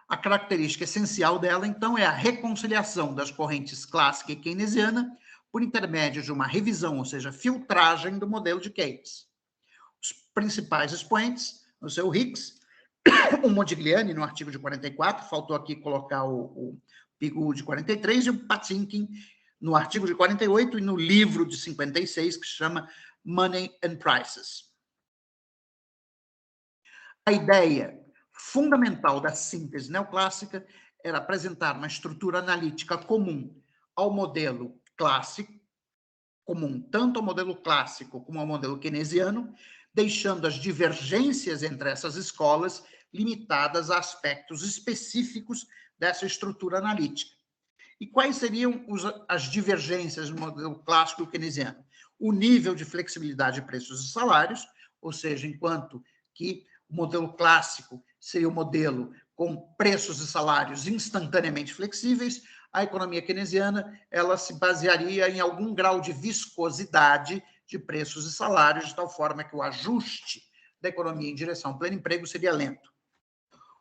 a característica essencial dela, então, é a reconciliação das correntes clássica e keynesiana por intermédio de uma revisão, ou seja, filtragem do modelo de Keynes. Os principais expoentes, o seu Hicks, o Modigliani, no artigo de 44, faltou aqui colocar o Pigou de 43, e o Patinkin, no artigo de 48, e no livro de 56, que se chama Money and Prices. A ideia fundamental da síntese neoclássica era apresentar uma estrutura analítica comum ao modelo clássico, comum tanto ao modelo clássico como ao modelo keynesiano, deixando as divergências entre essas escolas limitadas a aspectos específicos dessa estrutura analítica. E quais seriam as divergências no modelo clássico e keynesiano? O nível de flexibilidade de preços e salários, ou seja, enquanto que o modelo clássico seria o modelo com preços e salários instantaneamente flexíveis, a economia keynesiana ela se basearia em algum grau de viscosidade de preços e salários, de tal forma que o ajuste da economia em direção ao pleno emprego seria lento.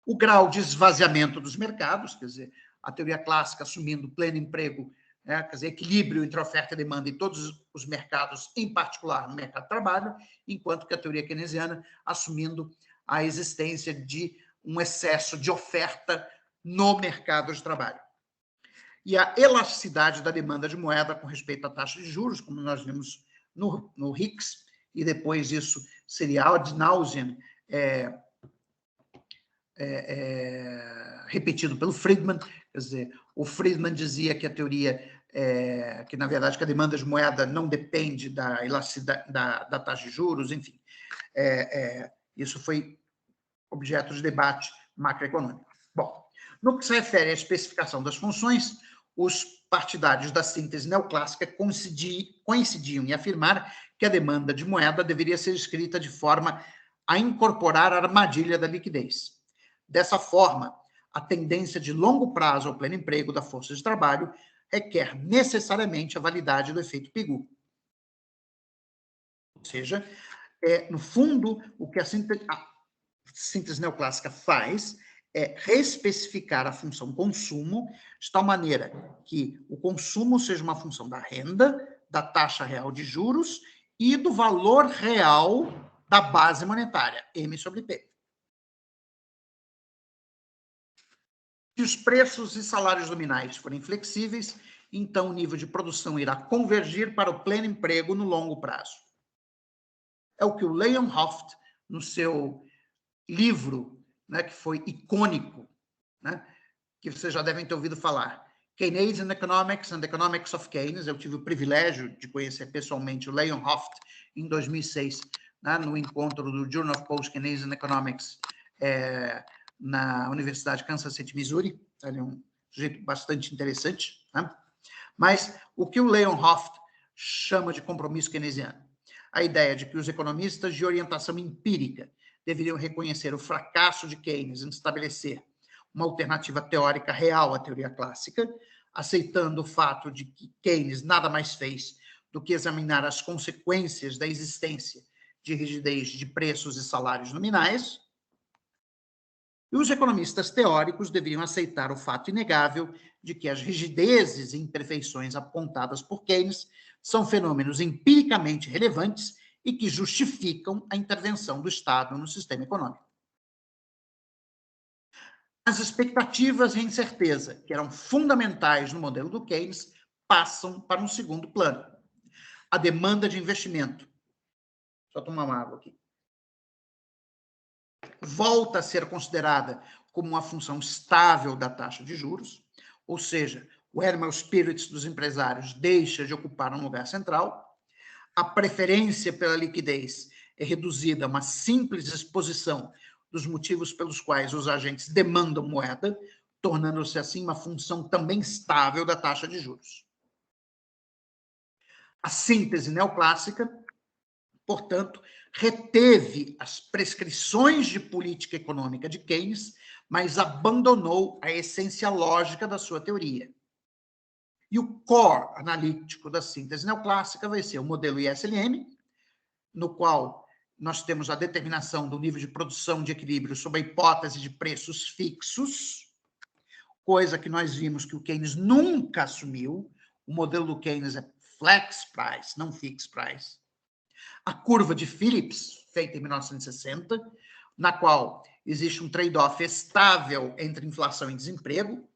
O grau de esvaziamento dos mercados, quer dizer, a teoria clássica assumindo pleno emprego, né, quer dizer, equilíbrio entre oferta e demanda em todos os mercados, em particular no mercado de trabalho, enquanto que a teoria keynesiana assumindo a existência de um excesso de oferta no mercado de trabalho. E a elasticidade da demanda de moeda com respeito à taxa de juros, como nós vimos no Hicks, e depois isso seria ad nauseam, repetido pelo Friedman, quer dizer, O Friedman dizia que a teoria, que na verdade que a demanda de moeda não depende da elasticidade da taxa de juros, enfim. Isso foi objeto de debate macroeconômico. Bom, no que se refere à especificação das funções, os partidários da síntese neoclássica coincidiam em afirmar que a demanda de moeda deveria ser escrita de forma a incorporar a armadilha da liquidez. Dessa forma, a tendência de longo prazo ao pleno emprego da força de trabalho requer necessariamente a validade do efeito Pigou. Ou seja, no fundo, o que a síntese neoclássica faz é reespecificar a função consumo de tal maneira que o consumo seja uma função da renda, da taxa real de juros e do valor real da base monetária, M sobre P. Se os preços e salários nominais forem flexíveis, então o nível de produção irá convergir para o pleno emprego no longo prazo. É o que o Leonhoft, no seu livro, né, que foi icônico, né, que vocês já devem ter ouvido falar, Keynesian Economics and Economics of Keynes. Eu tive o privilégio de conhecer pessoalmente o Leonhoft em 2006, né, no encontro do Journal of Post-Keynesian Economics na Universidade de Kansas City, Missouri. Ele é um sujeito bastante interessante, né? Mas o que o Leonhoft chama de compromisso keynesiano? A ideia de que os economistas de orientação empírica deveriam reconhecer o fracasso de Keynes em estabelecer uma alternativa teórica real à teoria clássica, aceitando o fato de que Keynes nada mais fez do que examinar as consequências da existência de rigidez de preços e salários nominais. E os economistas teóricos deveriam aceitar o fato inegável de que as rigidezes e imperfeições apontadas por Keynes são fenômenos empiricamente relevantes e que justificam a intervenção do Estado no sistema econômico. As expectativas e a incerteza, que eram fundamentais no modelo do Keynes, passam para um segundo plano. A demanda de investimento. Só tomar uma água aqui. Volta a ser considerada como uma função estável da taxa de juros, ou seja, o animal spirit dos empresários deixa de ocupar um lugar central, a preferência pela liquidez é reduzida a uma simples exposição dos motivos pelos quais os agentes demandam moeda, tornando-se assim uma função também estável da taxa de juros. A síntese neoclássica, portanto, reteve as prescrições de política econômica de Keynes, mas abandonou a essência lógica da sua teoria. E o core analítico da síntese neoclássica vai ser o modelo ISLM, no qual nós temos a determinação do nível de produção de equilíbrio sob a hipótese de preços fixos, coisa que nós vimos que o Keynes nunca assumiu. O modelo do Keynes é flex price, não fixed price. A curva de Phillips, feita em 1960, na qual existe um trade-off estável entre inflação e desemprego.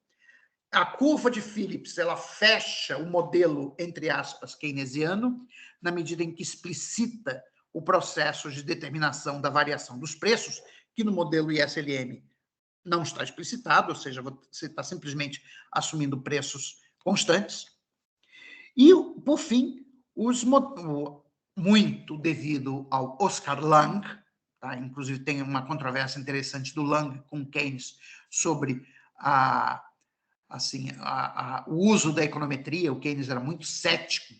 A curva de Phillips, ela fecha o modelo, entre aspas, keynesiano, na medida em que explicita o processo de determinação da variação dos preços, que no modelo ISLM não está explicitado, ou seja, você está simplesmente assumindo preços constantes. E, por fim, muito devido ao Oscar Lange, tá? Inclusive tem uma controvérsia interessante do Lange com Keynes sobre o uso da econometria. O Keynes era muito cético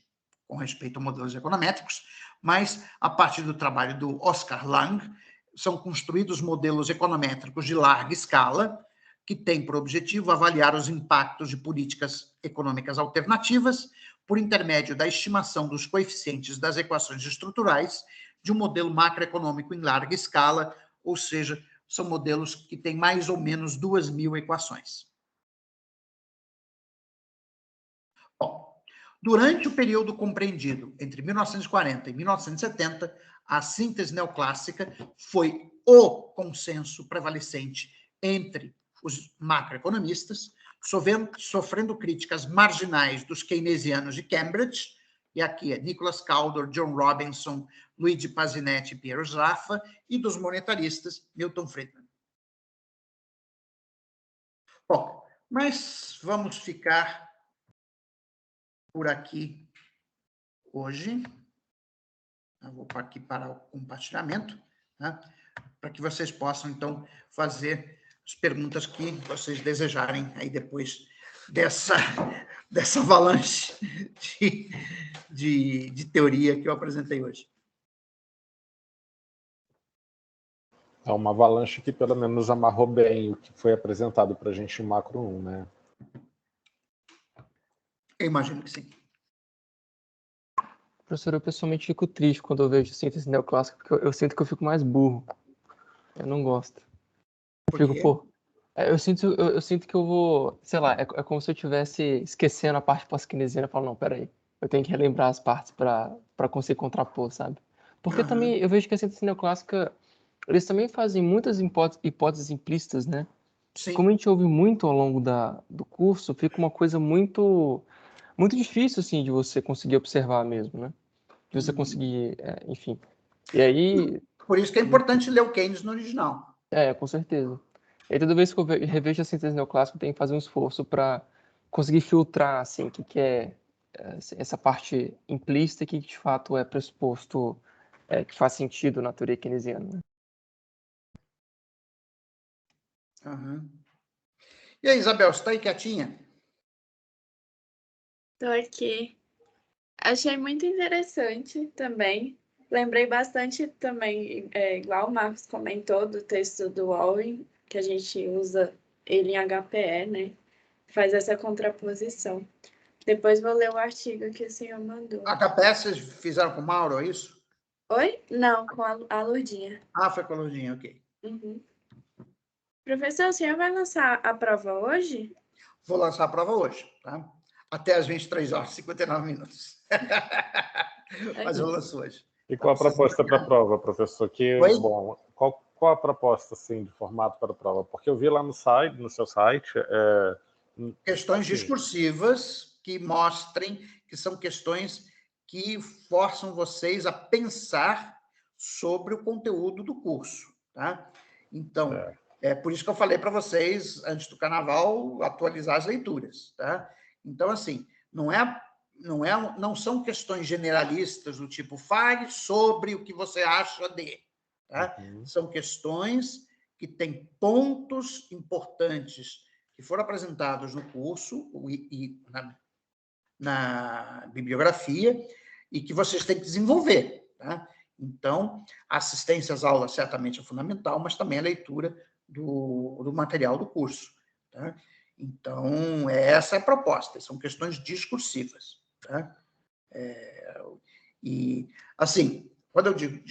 com respeito a modelos econométricos, mas a partir do trabalho do Oscar Lange são construídos modelos econométricos de larga escala que têm por objetivo avaliar os impactos de políticas econômicas alternativas por intermédio da estimação dos coeficientes das equações estruturais de um modelo macroeconômico em larga escala, ou seja, são modelos que têm mais ou menos 2.000 equações. Bom, durante o período compreendido entre 1940 e 1970, a síntese neoclássica foi o consenso prevalecente entre os macroeconomistas, sofrendo críticas marginais dos keynesianos de Cambridge, e aqui é Nicholas Caldor, John Robinson, Luigi Pasinetti e Piero Zaffa, e dos monetaristas Milton Friedman. Bom, Mas vamos ficar por aqui hoje. Eu vou aqui parar o compartilhamento, né, para que vocês possam, então, fazer as perguntas que vocês desejarem aí depois dessa avalanche de teoria que eu apresentei hoje. É uma avalanche que pelo menos amarrou bem o que foi apresentado para a gente em Macro 1, né? Eu imagino que sim. Professor, eu pessoalmente fico triste quando eu vejo síntese neoclássica, porque eu sinto que eu fico mais burro. Eu não gosto. Eu Por fico, quê? pô. Eu sinto que eu vou, sei lá, é como se eu estivesse esquecendo a parte pós-keynesiana. Eu falo, não, peraí, eu tenho que relembrar as partes para conseguir contrapor, sabe? Porque também eu vejo que a síntese neoclássica, eles também fazem muitas hipóteses implícitas, né? Sim. Como a gente ouve muito ao longo do curso, fica uma coisa muito, muito difícil, assim, de você conseguir observar mesmo, né? De você conseguir, enfim. E aí, Por isso que é importante ler o Keynes no original. com certeza. E aí, toda vez que eu revejo a síntese neoclássica, eu tenho que fazer um esforço para conseguir filtrar, assim, o que é essa parte implícita e o que de fato é pressuposto, que faz sentido na teoria keynesiana, né? Uhum. E aí, Isabel, você está aí quietinha? Estou aqui. Achei muito interessante também. Lembrei bastante também, igual o Marcos comentou, do texto do Owen, que a gente usa ele em HPE, né? Faz essa contraposição. Depois vou ler o artigo que o senhor mandou. A HPE vocês fizeram com o Mauro, é isso? Oi? Não, com a Lourdinha. Ah, foi com a Lourdinha, ok. Uhum. Professor, o senhor vai lançar a prova hoje? Vou lançar a prova hoje, tá? Até às 23 horas e 59 minutos. Mas eu lanço hoje. E qual a proposta para a prova, professor? Oi? Bom, qual a proposta assim, de formato para a prova? Porque eu vi lá no seu site... Questões assim, discursivas que mostrem que são questões que forçam vocês a pensar sobre o conteúdo do curso, tá? Então, é por isso que eu falei para vocês, antes do carnaval, atualizar as leituras, tá? Então, assim, não são questões generalistas do tipo, fale sobre o que você acha de, tá? São questões que têm pontos importantes que foram apresentados no curso e na bibliografia e que vocês têm que desenvolver, tá? Então, a assistência às aulas certamente é fundamental, mas também a leitura do material do curso, tá? Então, essa é a proposta, são questões discursivas, tá? E, assim, quando eu digo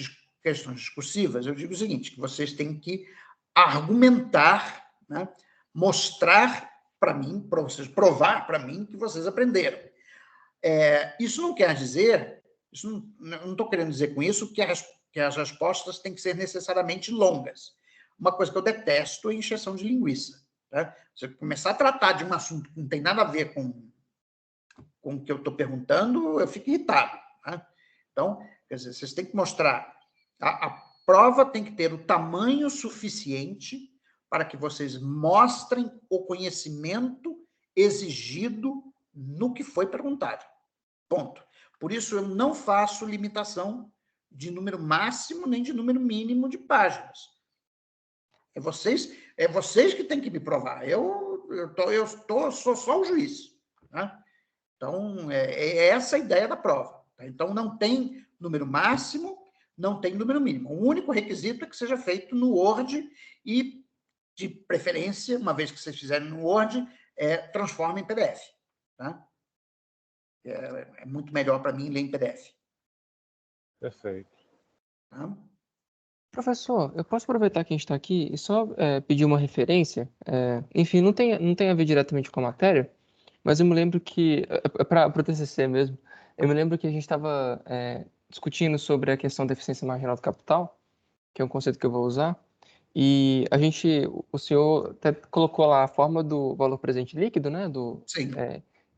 questões discursivas, eu digo o seguinte, que vocês têm que argumentar, né? Mostrar para mim, para vocês provar para mim que vocês aprenderam. Isso não quer dizer, não estou querendo dizer com isso que as respostas têm que ser necessariamente longas. Uma coisa que eu detesto é encheção de linguiça. Tá? Você começar a tratar de um assunto que não tem nada a ver com o que eu estou perguntando, eu fico irritado. Tá? Então, quer dizer, vocês têm que mostrar, a prova tem que ter o tamanho suficiente para que vocês mostrem o conhecimento exigido no que foi perguntado. Ponto. Por isso, eu não faço limitação de número máximo nem de número mínimo de páginas. É vocês que têm que me provar. Sou só o juiz. Né? Então, é essa a ideia da prova. Tá? Então, não tem número máximo, não tem número mínimo. O único requisito é que seja feito no Word e, de preferência, uma vez que vocês fizerem no Word, transforma em PDF. Tá? É muito melhor para mim ler em PDF. Perfeito. Tá? Professor, eu posso aproveitar que a gente está aqui e só pedir uma referência? Enfim, não tem a ver diretamente com a matéria, mas eu me lembro que, para o TCC mesmo, eu me lembro que a gente estava discutindo sobre a questão da eficiência marginal do capital, que é um conceito que eu vou usar, e o senhor até colocou lá a forma do valor presente líquido, né, Sim.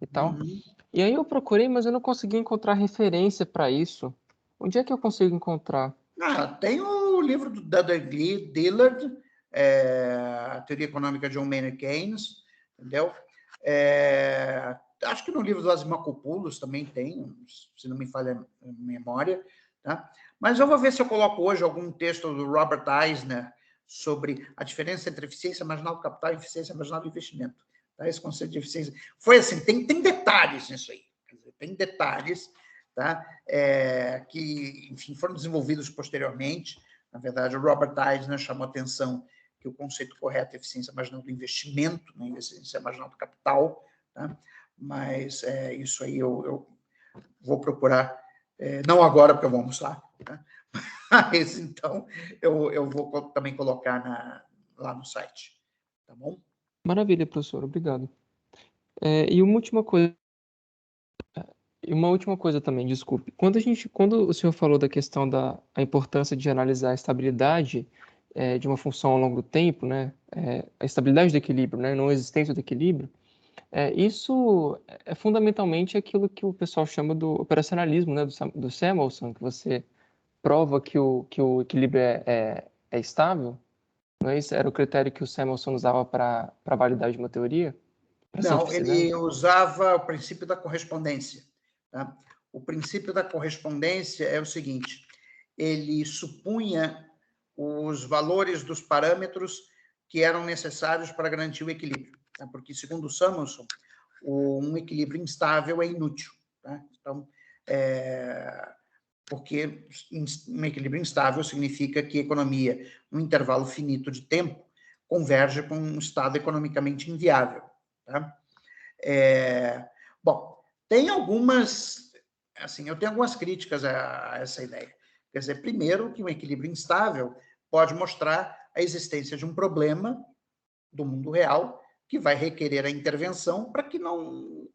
E tal. Uhum. E aí eu procurei, mas eu não consegui encontrar referência para isso. Onde é que eu consigo encontrar? Tem o livro do Dudley Dillard, a Teoria Econômica de John Maynard Keynes, entendeu? Acho que no livro do Asimakopoulos também tem, se não me falha a memória, tá? Mas eu vou ver se eu coloco hoje algum texto do Robert Eisner sobre a diferença entre eficiência marginal do capital e eficiência marginal do investimento. Tá? Esse conceito de eficiência... Foi assim, tem detalhes nisso aí. Quer dizer, tem detalhes, tá? Que, enfim, foram desenvolvidos posteriormente. Na verdade, o Robert Eisner chamou atenção que o conceito correto é eficiência marginal do investimento, não é eficiência marginal do capital, tá? Mas isso aí eu vou procurar, não agora, porque eu vou almoçar, tá? Mas, então, eu vou também colocar lá no site, tá bom? Maravilha, professor, obrigado. E uma última coisa também, desculpe. Quando o senhor falou da questão da importância de analisar a estabilidade de uma função ao longo do tempo, né, a estabilidade do equilíbrio, né, não a existência do equilíbrio, isso é fundamentalmente aquilo que o pessoal chama do operacionalismo, né, do Samuelson, que você prova que o equilíbrio é estável. Não é isso? Era o critério que o Samuelson usava para a validade de uma teoria? Não, ele usava o princípio da correspondência. Tá? O princípio da correspondência é o seguinte: ele supunha os valores dos parâmetros que eram necessários para garantir o equilíbrio. Tá? Porque, segundo o Samuelson, um equilíbrio instável é inútil. Tá? Então, porque um equilíbrio instável significa que a economia, num intervalo finito de tempo, converge com um estado economicamente inviável. Tá? Bom, tem algumas, assim, eu tenho algumas críticas a essa ideia. Quer dizer, primeiro, que um equilíbrio instável pode mostrar a existência de um problema do mundo real que vai requerer a intervenção para que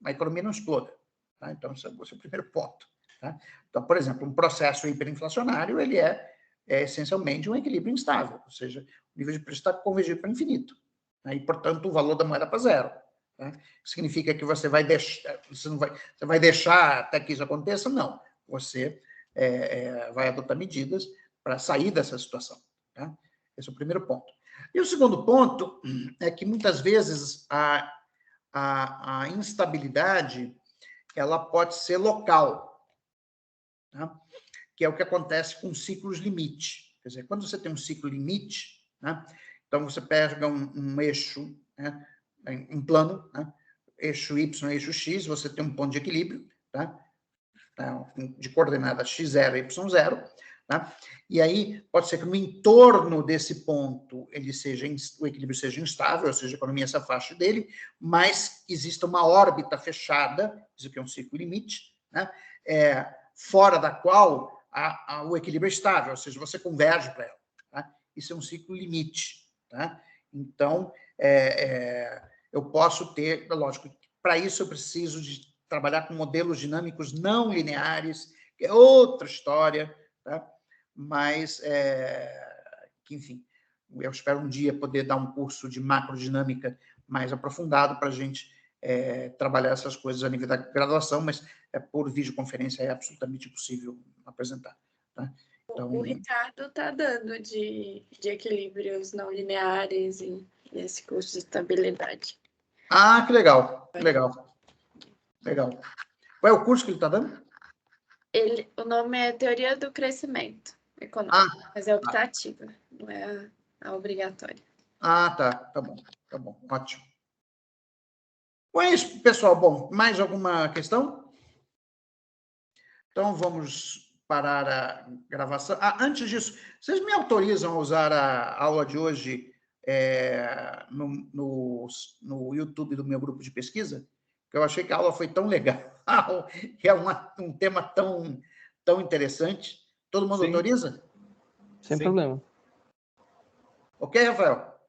a economia não exploda. Tá? Então, esse é o primeiro ponto. Tá? Então, por exemplo, um processo hiperinflacionário, ele é essencialmente um equilíbrio instável, ou seja, o nível de preço está convergido para o infinito. Né? E, portanto, o valor da moeda para zero. Tá? Significa que você vai deixar até que isso aconteça? Não. Você vai adotar medidas para sair dessa situação. Tá? Esse é o primeiro ponto. E o segundo ponto é que, muitas vezes, a instabilidade ela pode ser local, tá? Que é o que acontece com ciclos limite. Quer dizer, quando você tem um ciclo limite, né? Então você pega um eixo, né? Um plano, né? Eixo Y, eixo X, você tem um ponto de equilíbrio, tá? De coordenada x0 e y0, tá? E aí pode ser que no entorno desse ponto o equilíbrio seja instável, ou seja, a economia se afaste dele, mas exista uma órbita fechada, isso aqui é um ciclo limite, né? Fora da qual o equilíbrio é estável, ou seja, você converge para ela. Tá? Isso é um ciclo limite. Tá? Então, eu posso ter, lógico, para isso eu preciso de trabalhar com modelos dinâmicos não lineares, que é outra história, tá? Mas, enfim, eu espero um dia poder dar um curso de macrodinâmica mais aprofundado para a gente trabalhar essas coisas a nível da graduação, mas por videoconferência é absolutamente impossível apresentar. Tá? Então, o Ricardo está dando de equilíbrios não lineares e esse curso de estabilidade. Ah, que legal, que legal. Legal. Qual é o curso que ele está dando? O nome é Teoria do Crescimento Econômico, mas é optativa, não é a obrigatória. Ah, tá bom, ótimo. Bom, é isso, pessoal. Bom, mais alguma questão? Então, vamos parar a gravação. Antes disso, vocês me autorizam a usar a aula de hoje no YouTube do meu grupo de pesquisa? Porque eu achei que a aula foi tão legal, que é um tema tão interessante. Todo mundo autoriza? Sem problema. Ok, Rafael?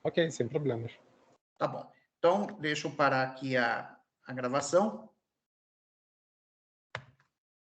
Ok, sem problemas. Tá bom. Então, deixa eu parar aqui a gravação.